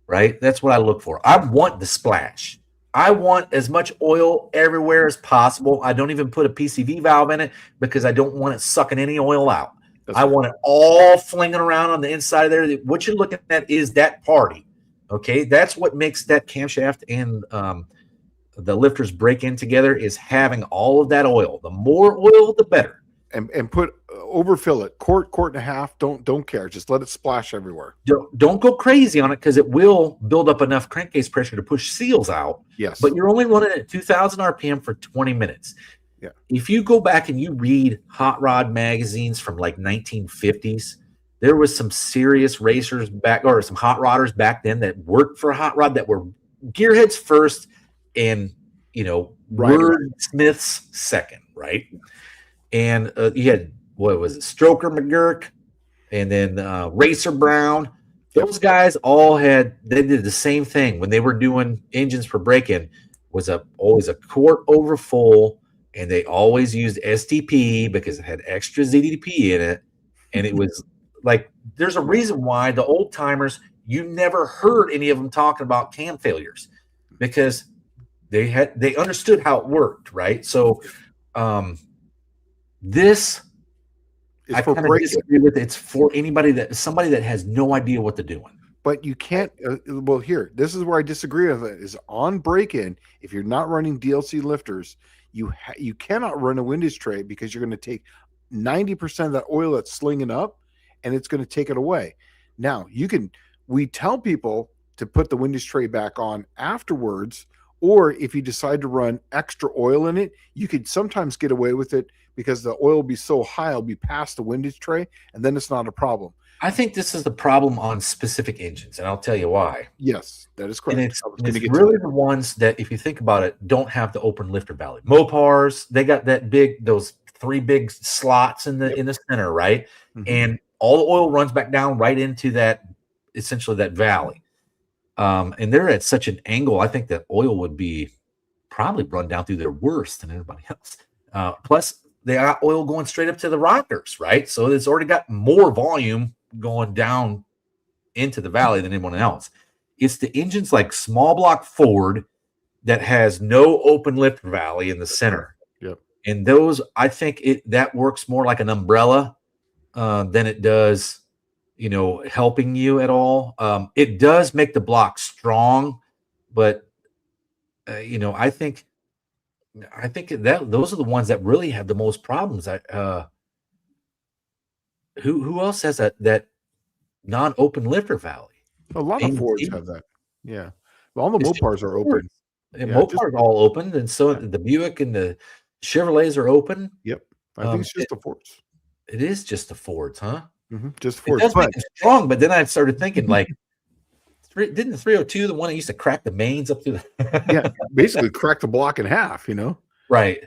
right? That's what I look for. I want the splash. I want as much oil everywhere as possible. I don't even put a PCV valve in it because I don't want it sucking any oil out. That's I right. want it all flinging around on the inside of there. What you're looking at is that party. Okay. That's what makes that camshaft and the lifters break in together is having all of that oil. The more oil, the better. And put overfill it, quart and a half. Don't care. Just let it splash everywhere. Don't go crazy on it because it will build up enough crankcase pressure to push seals out. Yes. But you're only running at 2,000 RPM for 20 minutes. Yeah. If you go back and you read hot rod magazines from like 1950s, there was some serious racers back or some hot rodders back then that worked for a hot rod that were gearheads first and, wordsmiths second, right? And you had, what was it, Stroker McGurk, and then Racer Brown. Those guys they did the same thing when they were doing engines for break-in. Was always a quart over full, and they always used STP because it had extra ZDP in it, and it was like there's a reason why the old timers you never heard any of them talking about cam failures because they understood how it worked, right? So this I kind of disagree with. It's for somebody that has no idea what they're doing. But you can't. Well, here, this is where I disagree with it. Is on break-in, if you're not running DLC lifters, you cannot run a windage tray because you're going to take 90% of that oil that's slinging up, and it's going to take it away. Now we tell people to put the windage tray back on afterwards, or if you decide to run extra oil in it, you could sometimes get away with it because the oil will be so high, it'll be past the windage tray, and then it's not a problem. I think this is the problem on specific engines, and I'll tell you why. Yes, that is correct. And it's really the ones that, if you think about it, don't have the open lifter valley. Mopars, they got those 3 big slots in the center, right? Mm-hmm. And all the oil runs back down right into essentially that valley. And they're at such an angle, I think that oil would be probably run down through there worse than everybody else. Plus, they got oil going straight up to the rockers, right? So it's already got more volume going down into the valley than anyone else. It's the engines like small block Ford that has no open lift valley in the center. Yep. And those, I think that works more like an umbrella than it does, helping you at all. It does make the block strong, but I think that those are the ones that really have the most problems. Who else has that non-open lifter valley? A lot of Fords have that. Yeah. Well, all the Mopars are open. And Mopars are all open, and so the Buick and the Chevrolets are open. Yep. I think it's just the Fords. It is just the Fords, huh? Mm-hmm. Just Fords. It does make it strong, but then I started thinking, like, didn't the 302, the one that used to crack the mains up through the yeah, basically crack the block in half, Right.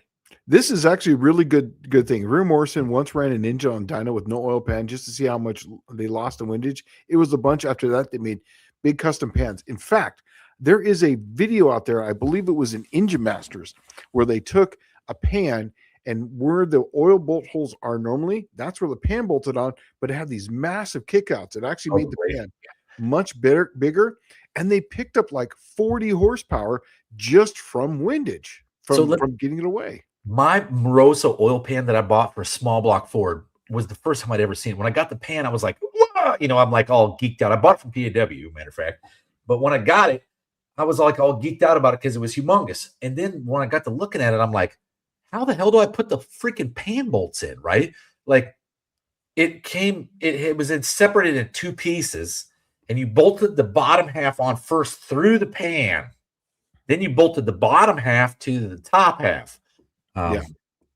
This is actually a really good thing. Rear Morrison once ran an engine on dyno with no oil pan just to see how much they lost in windage. It was a bunch after that. They made big custom pans. In fact, there is a video out there, I believe it was in Engine Masters, where they took a pan and where the oil bolt holes are normally, that's where the pan bolted on, but it had these massive kickouts. It actually made the pan much bigger, and they picked up like 40 horsepower just from windage, from getting it away. My Moroso oil pan that I bought for a small block Ford was the first time I'd ever seen it. When I got the pan, I was like, whoa! I'm like all geeked out. I bought it from PAW, matter of fact. But when I got it, I was like all geeked out about it because it was humongous. And then when I got to looking at it, I'm like, how the hell do I put the freaking pan bolts in, right? Like it was separated in 2 pieces, and you bolted the bottom half on first through the pan. Then you bolted the bottom half to the top half.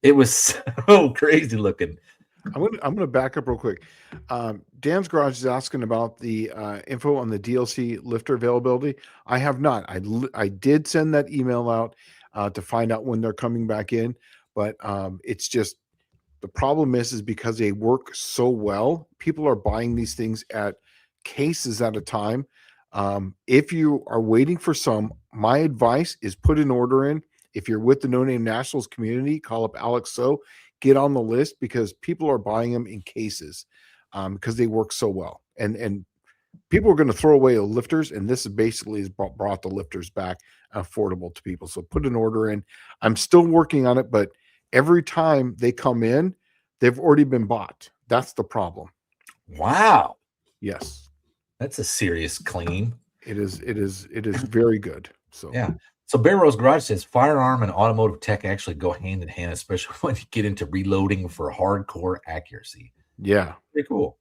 It was so crazy looking. I'm gonna back up real quick. Dan's Garage is asking about the info on the DLC lifter availability. I have not. I did send that email out to find out when they're coming back in, but it's just the problem is because they work so well, people are buying these things at cases at a time. If you are waiting for some, my advice is put an order in. If you're with the No Name Nationals community, call up Alex So, get on the list because people are buying them in cases because they work so well. And people are going to throw away the lifters, and this is basically has brought the lifters back affordable to people. So put an order in. I'm still working on it, but every time they come in, they've already been bought. That's the problem. Wow. Yes. That's a serious claim. It is very good. So yeah. So Bear Rose Garage says firearm and automotive tech actually go hand in hand, especially when you get into reloading for hardcore accuracy. Yeah. Pretty cool.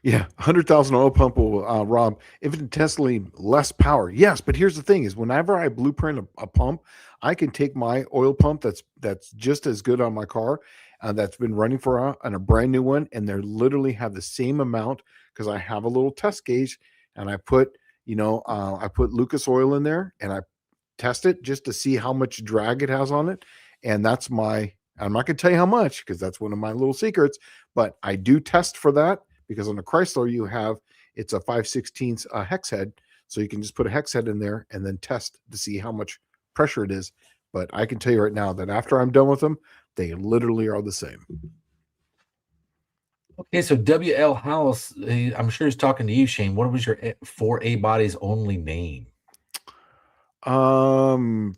Yeah, 100,000 oil pump will rob infinitesimally less power. Yes, but here's the thing: is whenever I blueprint a pump, I can take my oil pump that's just as good on my car, that's been running for and a brand new one, and they literally have the same amount because I have a little test gauge, and I put I put Lucas oil in there, and I test it just to see how much drag it has on it, and that's my. I'm not going to tell you how much because that's one of my little secrets, but I do test for that. Because on a Chrysler, it's a 5/16 hex head. So you can just put a hex head in there and then test to see how much pressure it is. But I can tell you right now that after I'm done with them, they literally are the same. Okay, so WL House, I'm sure he's talking to you, Shane. What was your 4A body's only name? I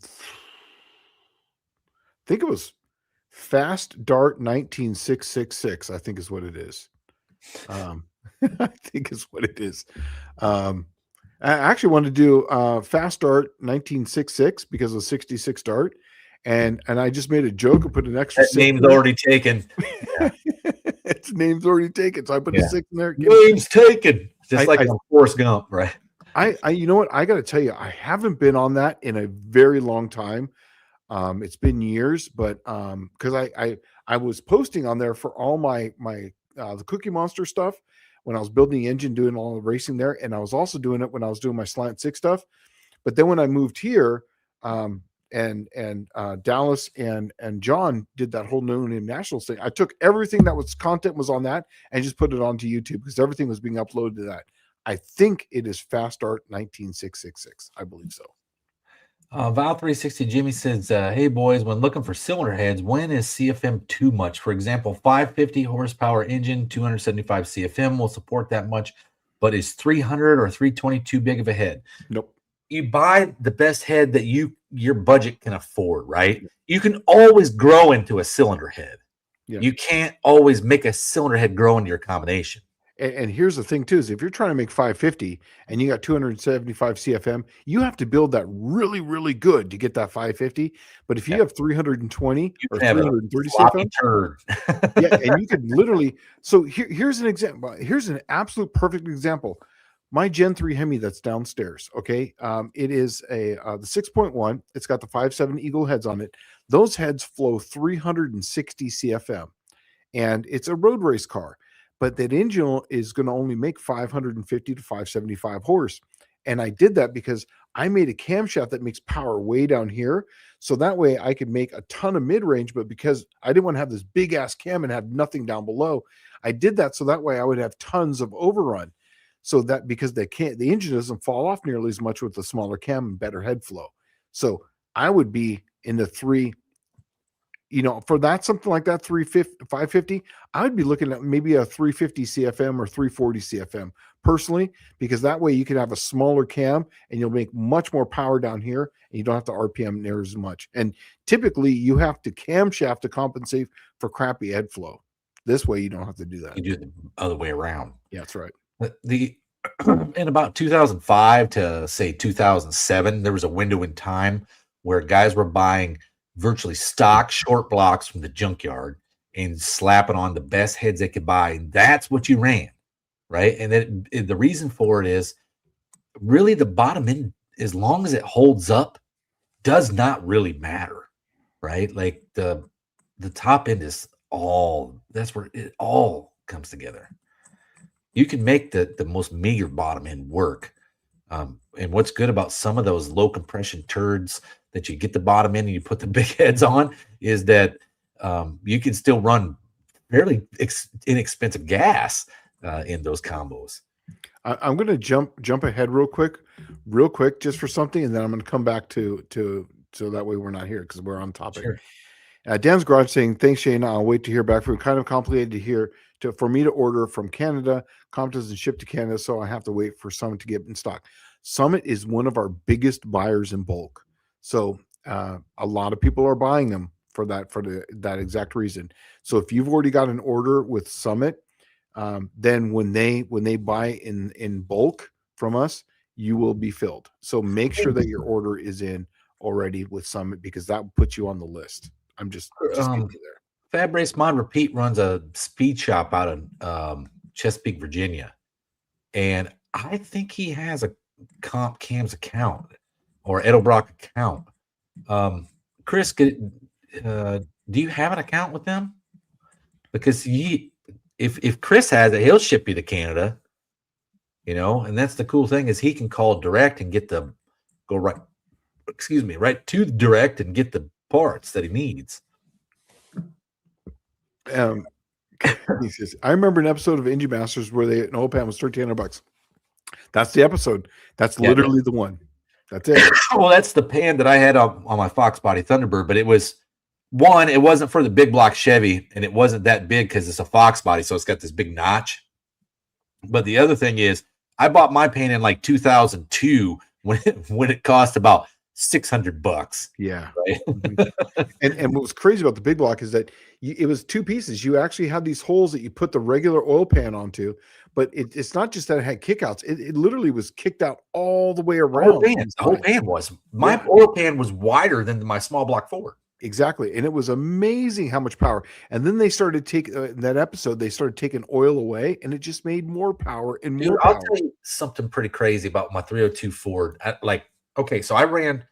think it was Fast Dart 19666, I think is what it is. I think is what it is. I actually wanted to do Fast Dart 1966 because of 66 Dart, and I just made a joke and put an extra. That name's already taken. Yeah. Its name's already taken, so I put a 6 in there. Name's taken, just like Forrest Gump, right? You know what? I got to tell you, I haven't been on that in a very long time. It's been years, but because I was posting on there for all my the Cookie Monster stuff when I was building the engine, doing all the racing there, and I was also doing it when I was doing my Slant 6 stuff. But then when I moved here, and Dallas and John did that whole No Name Nationals thing, I took everything that was content was on that and just put it onto YouTube because everything was being uploaded to that. I think it is Fast Art 19666. I believe so. Val360 Jimmy says, hey boys, when looking for cylinder heads, when is CFM too much? For example, 550 horsepower engine, 275 CFM will support that much, but is 300 or 320 too big of a head? Nope. You buy the best head that your budget can afford, right? You can always grow into a cylinder head. Yeah. You can't always make a cylinder head grow into your combination. And here's the thing too, is if you're trying to make 550 and you got 275 CFM, you have to build that really, really good to get that 550. But if you have 320 or 330 CFM, yeah, and you could literally, so here's an example. Here's an absolute perfect example. My Gen 3 Hemi that's downstairs, okay? It is the 6.1. It's got the 5.7 Eagle heads on it. Those heads flow 360 CFM, and it's a road race car. But that engine is going to only make 550 to 575 horse. And I did that because I made a camshaft that makes power way down here. So that way I could make a ton of mid-range, but because I didn't want to have this big ass cam and have nothing down below, I did that so that way I would have tons of overrun. So that because the engine doesn't fall off nearly as much with the smaller cam and better head flow. So I would be in the for that, something like that, 550, I would be looking at maybe a 350 CFM or 340 CFM personally, because that way you can have a smaller cam and you'll make much more power down here and you don't have to RPM near as much. And typically you have to camshaft to compensate for crappy head flow. This way you don't have to do that. You do it the other way around. Yeah, that's right. In about 2005 to say 2007, there was a window in time where guys were buying virtually stock short blocks from the junkyard and slapping on the best heads they could buy. And that's what you ran, right? And then the reason for it is really the bottom end, as long as it holds up, does not really matter, right? Like the top end is that's where it all comes together. You can make the most meager bottom end work. And what's good about some of those low compression turds that you get the bottom end and you put the big heads on is that you can still run fairly inexpensive gas in those combos. I'm going to jump ahead real quick, just for something, and then I'm going to come back to so that way we're not here because we're on topic. Sure. Dan's Garage saying, "Thanks, Shane. I'll wait to hear back from you. Kind of complicated to hear for me to order from Canada. Comp doesn't ship to Canada, so I have to wait for Summit to get in stock. Summit is one of our biggest buyers in bulk, so a lot of people are buying them for that exact reason. So if you've already got an order with Summit, then when they buy in bulk from us, you will be filled. So make sure that your order is in already with Summit because that puts you on the list. I'm just getting you there. Fab Race Mod Repeat runs a speed shop out of Chesapeake, Virginia, and I think he has a Comp Cams account or Edelbrock account. Chris, do you have an account with them? Because if Chris has it, he'll ship you to Canada. And that's the cool thing is he can call direct and right to the direct and get the parts that he needs. He says, I remember an episode of Engine Masters where an oil pan was $1,300. That's the episode. That's literally the one. That's it. Well, that's the pan that I had on my Fox Body Thunderbird, but it wasn't for the big block Chevy, and it wasn't that big because it's a Fox Body, so it's got this big notch. But the other thing is, I bought my pan in like 2002 when it cost about $600. Yeah. Right? and what was crazy about the big block is that it was two pieces. You actually had these holes that you put the regular oil pan onto, but it's not just that it had kickouts. It literally was kicked out all the way around. The whole pan was. My oil pan was wider than my small block Ford. Exactly. And it was amazing how much power. And then they started taking in that episode, they started taking oil away and it just made more power and more power. I'll tell you something pretty crazy about my 302 Ford. So I ran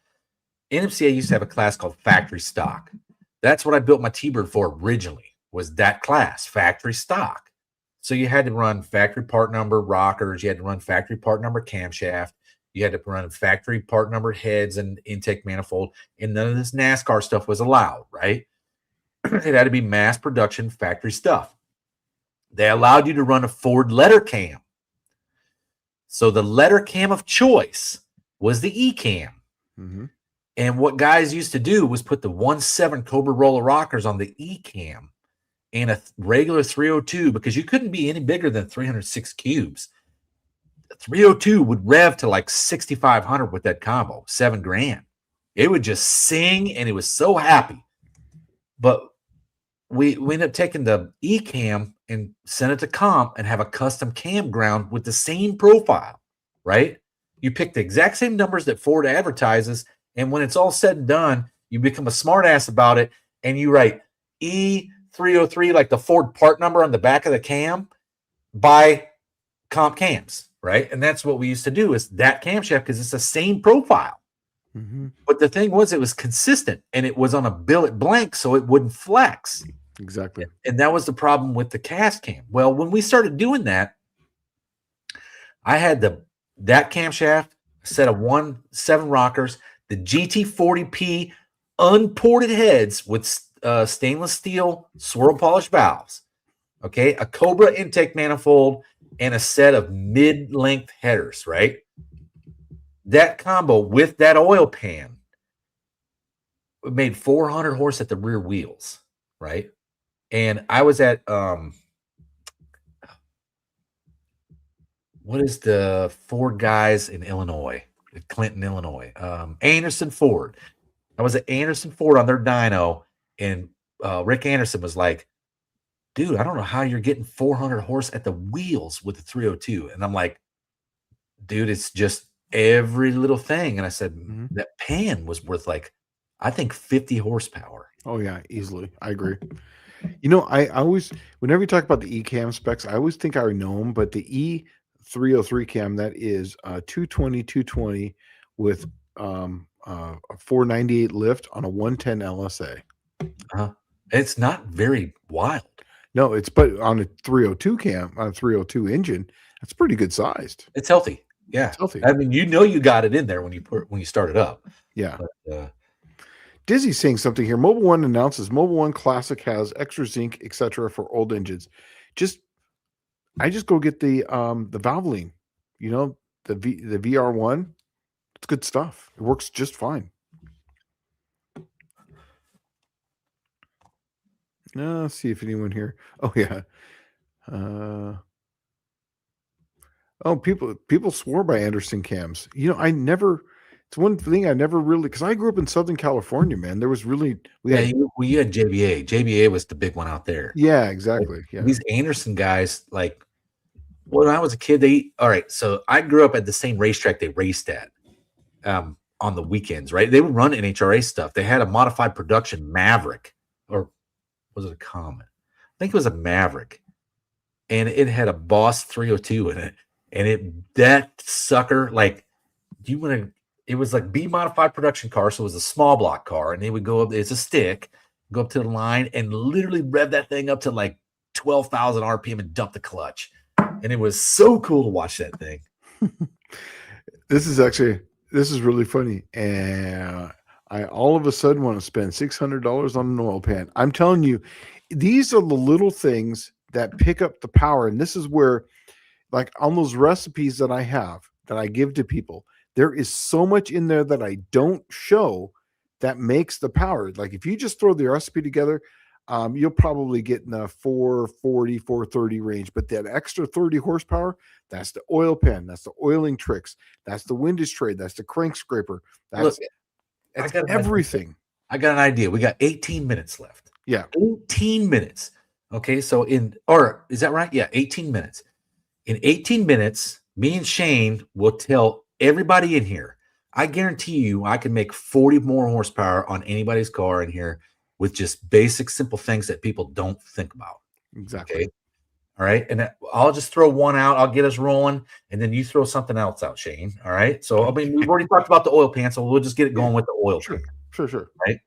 NMCA used to have a class called factory stock. That's what I built my T-Bird for originally, was that class, factory stock. So you had to run factory part number rockers, you had to run factory part number camshaft, you had to run factory part number heads and intake manifold, and none of this NASCAR stuff was allowed, right? It had to be mass production factory stuff. They allowed you to run a Ford letter cam. So the letter cam of choice was the E-cam. Mm-hmm. And what guys used to do was put the 1.7 Cobra roller rockers on the E-cam and a regular 302 because you couldn't be any bigger than 306 cubes. 302 would rev to like 6,500 with that combo, $7,000. It would just sing and it was so happy. But we ended up taking the E-cam and sent it to Comp and have a custom cam ground with the same profile, right? You pick the exact same numbers that Ford advertises, and when it's all said and done, you become a smartass about it, and you write E303, like the Ford part number on the back of the cam, by Comp Cams. Right. And that's what we used to do is that camshaft because it's the same profile. Mm-hmm. But the thing was, it was consistent and it was on a billet blank, so it wouldn't flex. Exactly. And that was the problem with the cast cam. Well, when we started doing that, I had that camshaft, a set of 1.7 rockers, the GT40P unported heads with stainless steel swirl polished valves. Okay. A Cobra intake manifold and a set of mid-length headers, right? That combo with that oil pan made 400 horse at the rear wheels, right? And I was at what is the Ford guys in Illinois, Clinton, Illinois? Anderson Ford. I was at Anderson Ford on their dyno, and Rick Anderson was like, dude, I don't know how you're getting 400 horse at the wheels with the 302. And I'm like, dude, it's just every little thing. And I said, that pan was worth I think 50 horsepower. Oh yeah, easily. I agree. I always, whenever you talk about the E-cam specs, I always think I know them, but the E303 cam, that is 220 with a 498 lift on a 110 LSA. Uh-huh. It's not very wild. No, it's but on a 302 on a 302 engine, that's pretty good sized. It's healthy. Yeah. It's healthy. I mean, you got it in there when you start it up. Yeah. But Dizzy's saying something here. Mobile One announces Mobile One Classic has extra zinc, etc. for old engines. I just go get the Valvoline, the VR1. It's good stuff. It works just fine. Let's see if anyone here. Oh yeah. People swore by Anderson cams. I never. It's one thing I never really, because I grew up in Southern California, man. There was really you had JBA. JBA was the big one out there. Yeah, exactly. Yeah. These Anderson guys, like when I was a kid, all right. So I grew up at the same racetrack they raced at on the weekends, right? They would run NHRA stuff. They had a modified production Maverick, or was it a Comet? I think it was a Maverick, and it had a Boss 302 in it, and that sucker, like, it was like B modified production car, so it was a small block car, and they would go up. It's a stick, go up to the line, and literally rev that thing up to like 12,000 RPM and dump the clutch, and it was so cool to watch that thing. This is really funny, and I all of a sudden want to spend $600 on an oil pan. I'm telling you, these are the little things that pick up the power, and this is where, like on those recipes that I have that I give to people, there is so much in there that I don't show that makes the power. Like if you just throw the recipe together, you'll probably get in the 440, 430 range. But that extra 30 horsepower, that's the oil pan, that's the oiling tricks, that's the windage trade, that's the crank scraper, that's everything. I got an idea. We got 18 minutes left. Yeah. 18 minutes. Okay, so is that right? Yeah, 18 minutes. In 18 minutes, me and Shane will tell everybody in here, I guarantee you I can make 40 more horsepower on anybody's car in here with just basic, simple things that people don't think about. Exactly. Okay? All right. And I'll just throw one out. I'll get us rolling. And then you throw something else out, Shane. All right. So, I mean, we've already talked about the oil pan, so we'll just get it going with the oil pan. Sure. Right.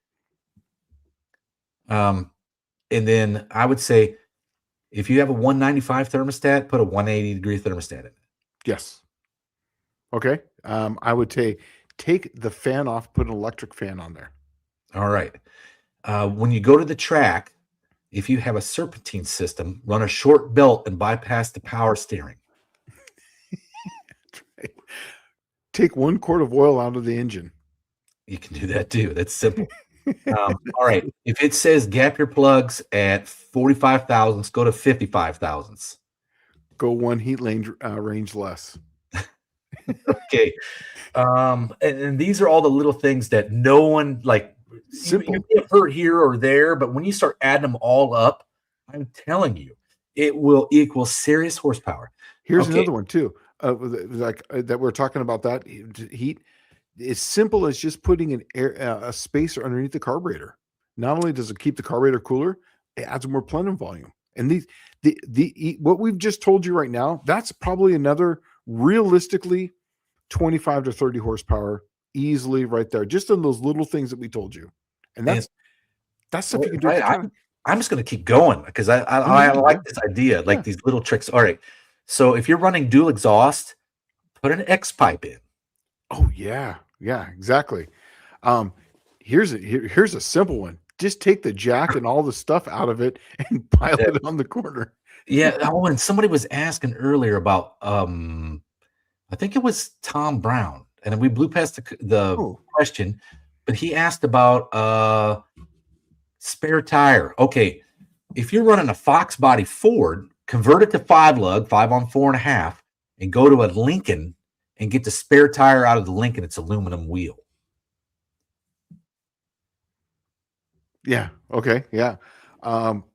And then I would say if you have a 195 thermostat, put a 180-degree thermostat in it. Yes. Okay. I would take the fan off, put an electric fan on there. All right. When you go to the track, if you have a serpentine system, run a short belt and bypass the power steering. Right. Take 1 quart of oil out of the engine. You can do that too. That's simple. All right. If it says gap your plugs at 45 thousandths, go to 55 thousandths. Go 1 heat range less. Okay. And these are all the little things that no one, like, simple. You get hurt here or there, but when you start adding them all up, I'm telling you, it will equal serious horsepower. Here's another one too. That we're talking about, that heat. As simple as just putting a spacer underneath the carburetor. Not only does it keep the carburetor cooler, it adds more plenum volume. And what we've just told you right now, that's probably another realistically 25 to 30 horsepower easily right there, just in those little things that we told you. And that's stuff you can do. I'm just going to keep going because I like this idea, like these little tricks. All right. So if you're running dual exhaust, put an X pipe in. Oh yeah, exactly. Here's a simple one. Just take the jack and all the stuff out of it and pile it on the corner. Yeah. Oh, and somebody was asking earlier about I think it was Tom Brown, and we blew past the question, but he asked about spare tire. Okay, if you're running a Fox body Ford, convert it to 5-lug, 5-on-4.5, and go to a Lincoln and get the spare tire out of the Lincoln. It's aluminum wheel. Yeah. Okay. Yeah.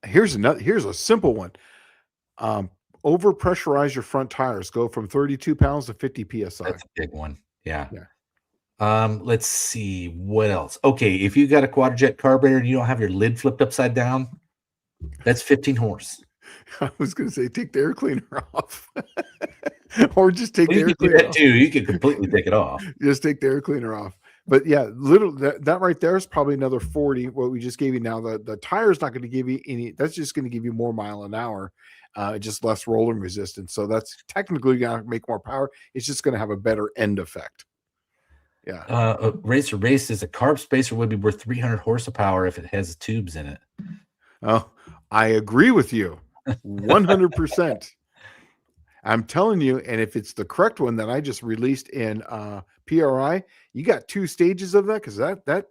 Here's a simple one. Over pressurize your front tires. Go from 32 pounds to 50 psi. That's a big one. Yeah. Let's see what else. Okay, if you got a Quadrajet carburetor and you don't have your lid flipped upside down, that's 15 horse. I was going to say take the air cleaner off, or just take the air cleaner off too. You can completely take it off. Just take the air cleaner off. But yeah, little that right there is probably another 40. What we just gave you now, the tire is not going to give you any. That's just going to give you more mile an hour, just less rolling resistance. So that's technically going to make more power. It's just going to have a better end effect. Yeah. A racer race is a carb spacer would be worth 300 horsepower if it has tubes in it. Oh, I agree with you 100%. I'm telling you, and if it's the correct one that I just released in PRI, you got 2 stages of that because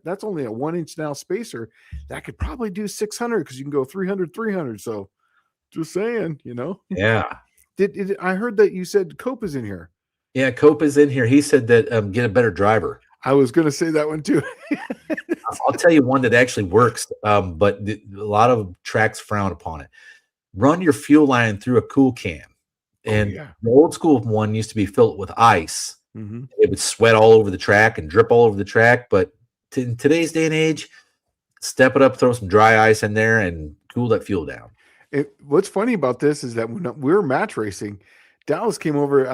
that's only a 1-inch now spacer that could probably do 600 because you can go 300, 300. So just saying, Yeah. Did I heard that you said Cope is in here? Yeah, Cope is in here. He said that get a better driver. I was going to say that one too. I'll tell you one that actually works, but a lot of tracks frown upon it. Run your fuel line through a cool can. And the old school one used to be filled with ice. Mm-hmm. It would sweat all over the track and drip all over the track. But in today's day and age, step it up, throw some dry ice in there, and cool that fuel down. What's funny about this is that when we were match racing, Dallas came over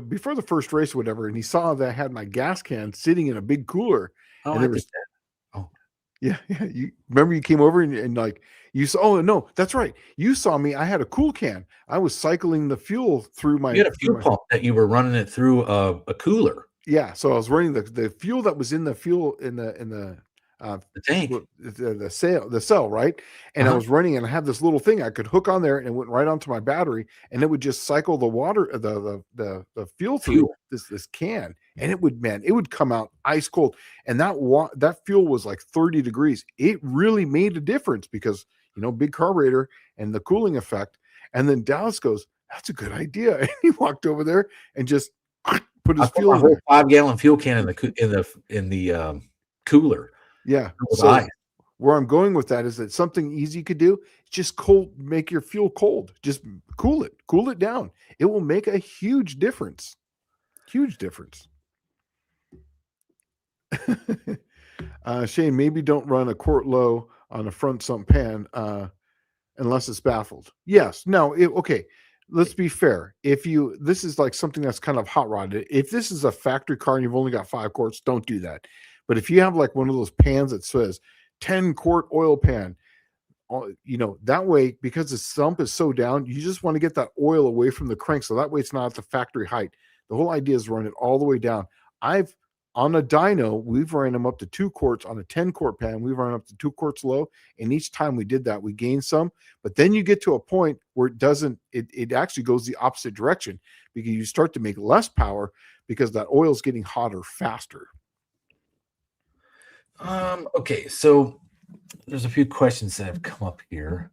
before the first race or whatever, and he saw that I had my gas can sitting in a big cooler. Oh, and there was, yeah. You remember you came over and like you saw. Oh no, that's right. You saw me. I had a cool can. I was cycling the fuel through my. You had a fuel pump that you were running it through a cooler. Yeah, so I was running the fuel that was in the fuel in the tank, the cell, right? And I was running, and I had this little thing I could hook on there, and it went right onto my battery, and it would just cycle the water, the fuel through this can, and it would come out ice cold, and that fuel was like 30 degrees. It really made a difference because big carburetor and the cooling effect. And then Dallas goes, "That's a good idea," and he walked over there and just put his fuel. A whole 5-gallon fuel can in the cooler. Yeah. So where I'm going with that is that something easy you could do, just make your fuel cold. Just cool it down. It will make a huge difference. Huge difference. Shane, maybe don't run a quart low on a front sump pan unless it's baffled. Yes. No. Okay. Let's be fair. This is like something that's kind of hot rodded. If this is a factory car and you've only got 5 quarts, don't do that. But if you have like one of those pans that says 10-quart oil pan, that way, because the sump is so down, you just want to get that oil away from the crank. So that way it's not at the factory height. The whole idea is run it all the way down. On a dyno, we've run them up to 2 quarts. On a 10-quart pan, we've run up to 2 quarts low. And each time we did that, we gained some. But then you get to a point where it actually goes the opposite direction because you start to make less power because that oil is getting hotter faster. Okay, so there's a few questions that have come up here.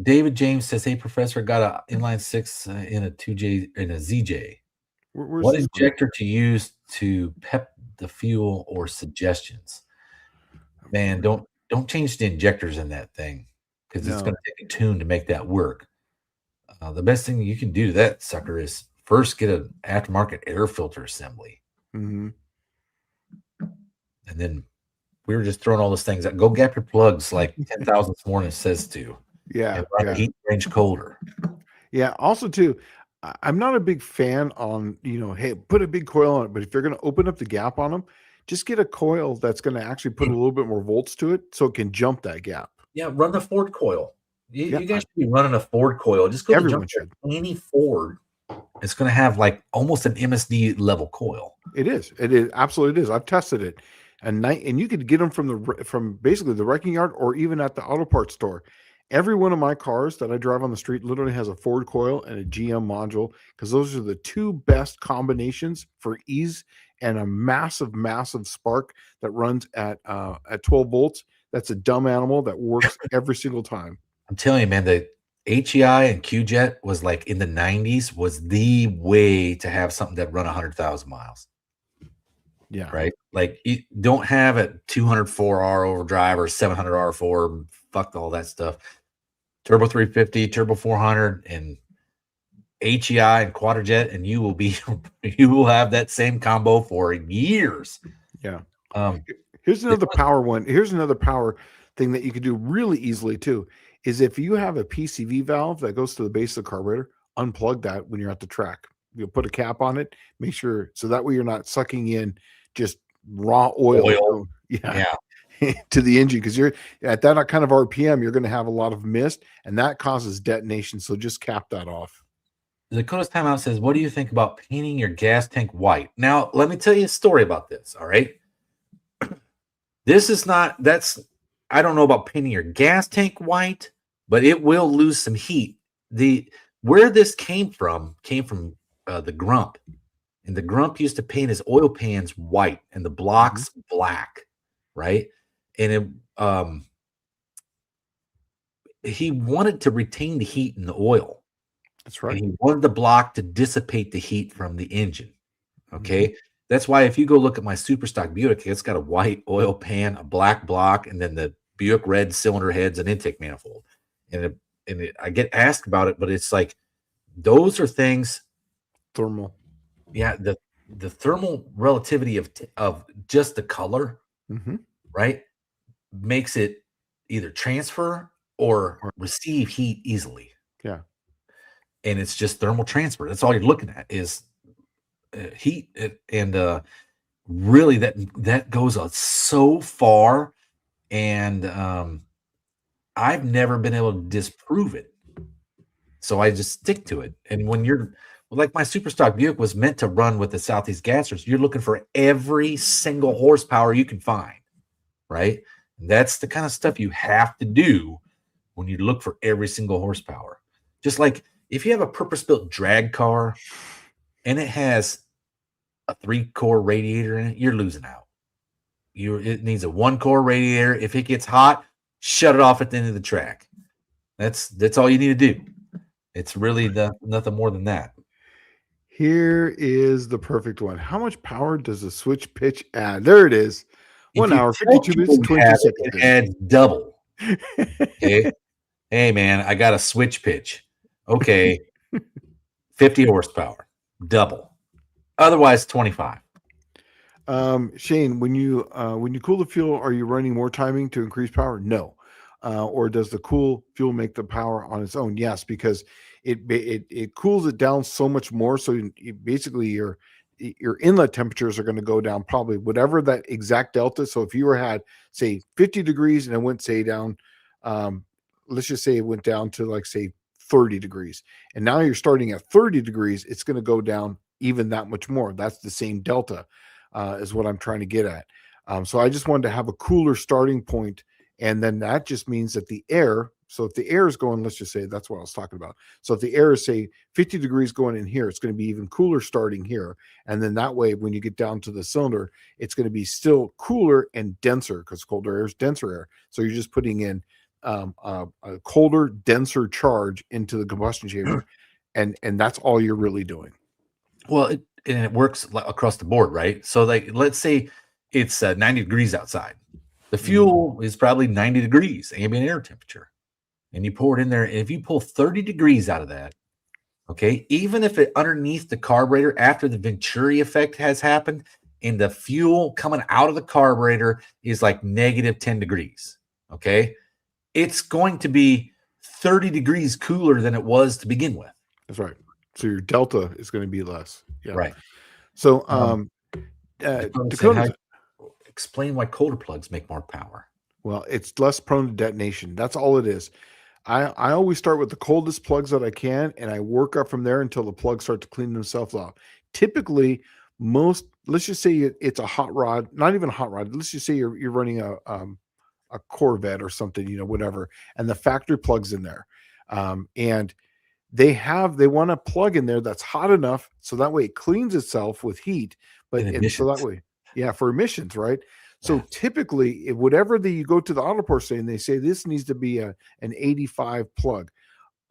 David James says, "Hey, professor, got an inline 6 in a 2J in a ZJ. What injector to use to pep the fuel or suggestions?" Man, don't change the injectors in that thing because it's going to take a tune to make that work. The best thing you can do to that sucker is first get an aftermarket air filter assembly. Mm-hmm. And then we were just throwing all those things out. Go gap your plugs like 10,000 this morning says to. Yeah. Heat range colder. Yeah. Also, too, I'm not a big fan on, hey, put a big coil on it. But if you're going to open up the gap on them, just get a coil that's going to actually put a little bit more volts to it so it can jump that gap. Yeah. Run the Ford coil. You guys should be running a Ford coil. Just go to any Ford. It's going to have like almost an MSD level coil. It is. It is. Absolutely. It is. I've tested it. And you could get them from basically the wrecking yard or even at the auto parts store. Every one of my cars that I drive on the street literally has a Ford coil and a GM module because those are the 2 best combinations for ease and a massive, massive spark that runs at 12 volts. That's a dumb animal that works every single time. I'm telling you, man, the HEI and QJet was like in the 90s was the way to have something that run 100,000 miles. Yeah. Right. Like you don't have a 204R overdrive or 700R4. Fuck all that stuff. Turbo 350, Turbo 400, and HEI and Quadrajet, and you will have that same combo for years. Yeah. Here's another power one. Here's another power thing that you could do really easily too. Is if you have a PCV valve that goes to the base of the carburetor, unplug that when you're at the track. You'll put a cap on it. Make sure so that way you're not sucking in just raw oil. Oil. Yeah. Yeah. To the engine, because you're at that kind of RPM, you're going to have a lot of mist, and that causes detonation. So just cap that off. Dakota's Timeout says, what do you think about painting your gas tank white? Now, let me tell you a story about this. All right. This is not, I don't know about painting your gas tank white, but it will lose some heat. Where this came from the Grump. And the Grump used to paint his oil pans white and the blocks black, right? And he wanted to retain the heat in the oil. That's right. And he wanted the block to dissipate the heat from the engine. Okay. That's why if you go look at my super stock Buick, it's got a white oil pan, a black block, and then the Buick red cylinder heads and intake manifold. And I get asked about it, but it's like those are things. Thermal. Yeah, the thermal relativity of just the color, right, makes it either transfer or receive heat easily. Yeah. And it's just thermal transfer. That's all you're looking at is heat, and really that goes so far, and I've never been able to disprove it, so I just stick to it. And when you're like my super stock Buick was meant to run with the Southeast gassers, you're looking for every single horsepower you can find, right? And that's the kind of stuff you have to do when you look for every single horsepower. Just like if you have a purpose-built drag car and it has a 3-core radiator in it, you're losing out. It needs a 1-core radiator. If it gets hot, shut it off at the end of the track. That's all you need to do. It's really nothing more than that. Here is the perfect one. How much power does a switch pitch add? There it is. 1 hour, 52 minutes, 20 seconds. It adds double. Okay. Hey, man, I got a switch pitch. Okay. 50 horsepower. Double. Otherwise, 25. Shane, when you cool the fuel, are you running more timing to increase power? No. Or does the cool fuel make the power on its own? Yes, because it cools it down so much more. So basically your inlet temperatures are going to go down probably whatever that exact delta. So if you had say 50 degrees and it went say down, let's just say it went down to like say 30 degrees, and now you're starting at 30 degrees, it's going to go down even that much more. That's the same delta, is what I'm trying to get at. So I just wanted to have a cooler starting point, and then that just means that the air. So if the air is going, let's just say that's what I was talking about. So if the air is say 50 degrees going in here, it's going to be even cooler starting here. And then that way, when you get down to the cylinder, it's going to be still cooler and denser because colder air is denser air. So you're just putting in a colder, denser charge into the combustion chamber. And that's all you're really doing. Well, it works across the board, right? So like, let's say it's 90 degrees outside. The fuel is probably 90 degrees ambient air temperature. And you pour it in there. And if you pull 30 degrees out of that, okay, even if it underneath the carburetor after the Venturi effect has happened and the fuel coming out of the carburetor is like negative 10 degrees, okay, it's going to be 30 degrees cooler than it was to begin with. That's right. So your delta is going to be less. Yeah. Right. So Dakota, explain why colder plugs make more power. Well, it's less prone to detonation. That's all it is. I always start with the coldest plugs that I can, and I work up from there until the plugs start to clean themselves off. Typically, let's just say it's a hot rod, not even a hot rod. Let's just say you're running a Corvette or something, whatever, and the factory plugs in there, and they want a plug in there that's hot enough so that way it cleans itself with heat, and so that way, yeah, for emissions, right? So typically, whatever you go to the auto parts and they say this needs to be an 85 plug,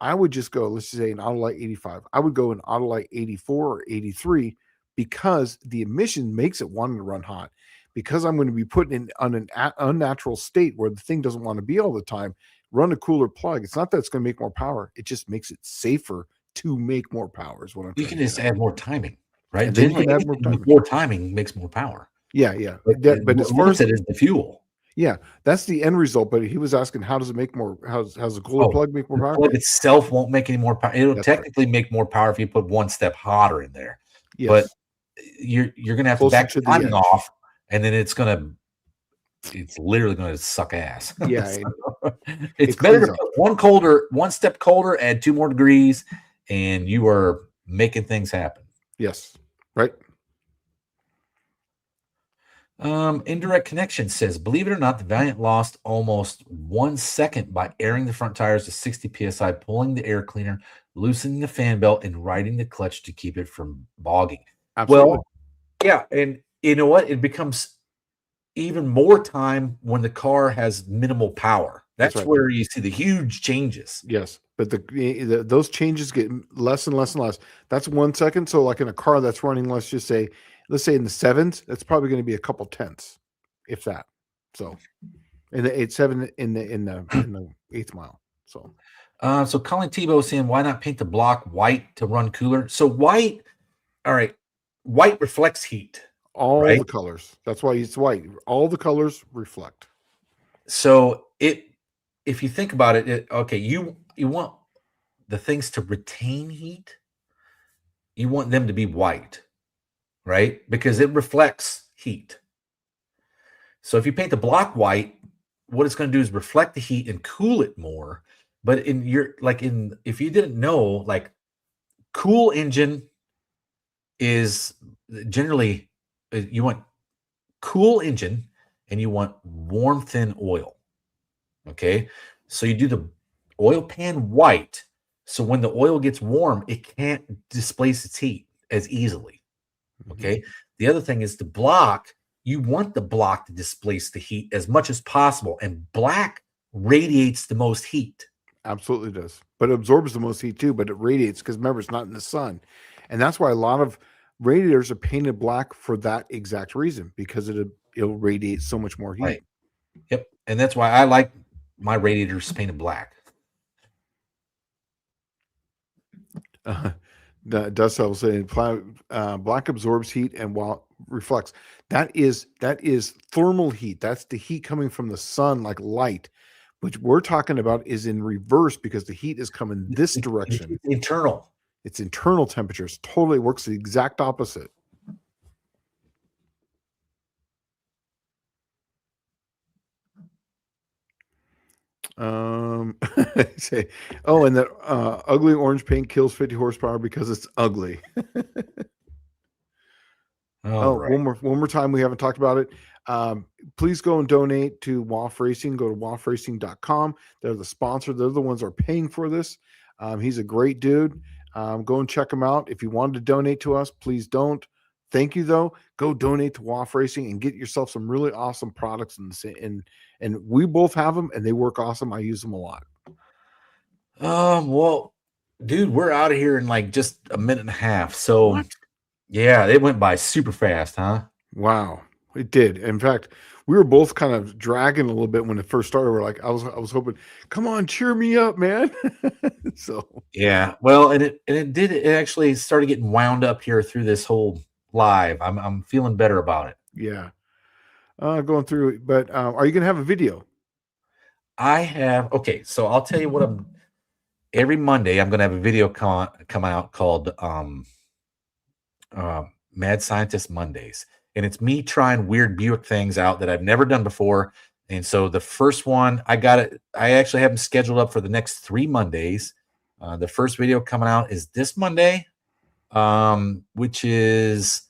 I would just go, let's just say an Autolite 85. I would go an Autolite 84 or 83 because the emission makes it want to run hot. Because I'm going to be putting in on an unnatural state where the thing doesn't want to be all the time, run a cooler plug. It's not that it's going to make more power. It just makes it safer to make more power is what I'm You can just add more timing, right? And then you can add more timing makes more power. Yeah. But as far as it is the fuel. Yeah, that's the end result. But he was asking, how does it make more? How's a cooler plug make more power? The plug itself won't make any more power. It'll technically make more power if you put one step hotter in there. Yes. But you're going to have to back the timing off and then it's literally gonna suck ass. Yeah, So, it's it better to cleans up. put one step colder, add 2 more degrees, and you are making things happen. Yes, right. Indirect Connection says, believe it or not, the Valiant lost almost 1 second by airing the front tires to 60 psi, pulling the air cleaner, loosening the fan belt, and riding the clutch to keep it from bogging. Absolutely. Well, yeah, and you know what? It becomes even more time when the car has minimal power. That's That's right. where you see the huge changes. Yes, but those changes get less and less and less. That's 1 second. So, like in a car that's running, let's say in the sevens, that's probably going to be a couple tenths, if that. So, in the 8.7 in the eighth mile. So, So Colin Tebow saying, why not paint the block white to run cooler? So white, all right, white reflects heat, all right? the colors. That's why it's white. All the colors reflect. So if you think about it, okay, you want the things to retain heat, you want them to be white, right? Because it reflects heat. So if you paint the block white, what it's going to do is reflect the heat and cool it more. But if you didn't know, like cool engine is generally you want cool engine and you want warm thin oil. Okay, so you do the oil pan white, so when the oil gets warm, it can't displace its heat as easily. Okay, the other thing is the block. You want the block to displace the heat as much as possible, and black radiates the most heat. Absolutely does. But it absorbs the most heat too, but it radiates because remember, it's not in the sun. And that's why a lot of radiators are painted black for that exact reason, because it'll radiate so much more heat. Right. Yep, and that's why I like my radiators painted black. The dust level saying black absorbs heat and while reflects. That is thermal heat. That's the heat coming from the sun, like light. Which we're talking about is in reverse because the heat is coming this direction. It's internal. It's internal temperatures. Totally works the exact opposite. Say, oh, and that ugly orange paint kills 50 horsepower because it's ugly. Right. One more time. We haven't talked about it. Please go and donate to WAF Racing. Go to wafracing.com. They're the sponsor. They're the ones that are paying for this. He's a great dude. Go and check him out. If you wanted to donate to us, please don't. Thank you, though. Go donate to WAF Racing and get yourself some really awesome products. And we both have them, and they work awesome. I use them a lot. Well, dude, we're out of here in like just a minute and a half. So, yeah, it went by super fast, huh? Wow, it did. In fact, we were both kind of dragging a little bit when it first started. We're like, I was hoping, come on, cheer me up, man. So yeah, well, and it actually started getting wound up here through this whole live. I'm feeling better about it. Yeah, going through it. But are you gonna have a video? I have. Okay, so I'll tell you what every Monday I'm gonna have a video come out called Mad Scientist Mondays, and it's me trying weird Buick things out that I've never done before. And so the first one, I actually have them scheduled up for the next 3 Mondays. The first video coming out is this Monday, which is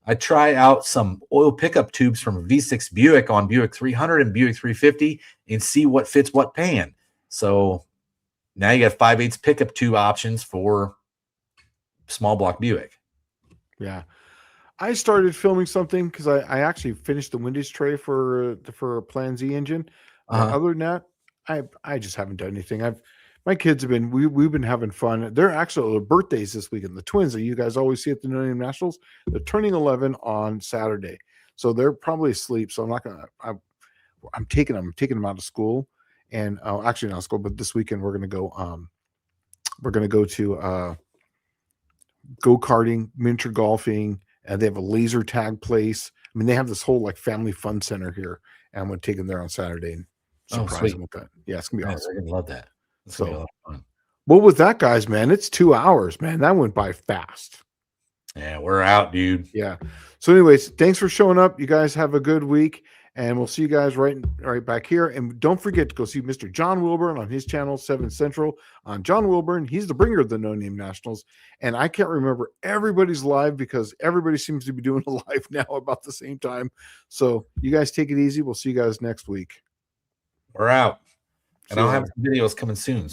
I try out some oil pickup tubes from a V6 Buick on Buick 300 and Buick 350 and see what fits what pan. So now you got 5/8 pickup tube options for small block Buick. Yeah. I started filming something because I actually finished the windage tray for a Plan Z engine. But other than that, I just haven't done anything. My kids have been we've been having fun. They're actually their birthdays this weekend. The twins that you guys always see at the No Name Nationals, they're turning 11 on Saturday, so they're probably asleep. So I'm not gonna. I'm taking them out of school, and actually not school, but this weekend we're gonna go. We're gonna go to go-karting, miniature golfing. They have a laser tag place. I mean, they have this whole like family fun center here, and I'm going to take them there on Saturday and surprise them with that. Yeah, it's going to be awesome. They're going to love that. So, what was that, guys? Man, it's 2 hours. Man, that went by fast. Yeah, we're out, dude. Yeah. So, anyways, thanks for showing up. You guys have a good week, and we'll see you guys right back here. And don't forget to go see Mr. John Wilburn on his channel, 7 Central. On John Wilburn, he's the bringer of the No Name Nationals. And I can't remember everybody's live because everybody seems to be doing a live now about the same time. So, you guys take it easy. We'll see you guys next week. We're out. And See you I'll have later. some videos coming soon.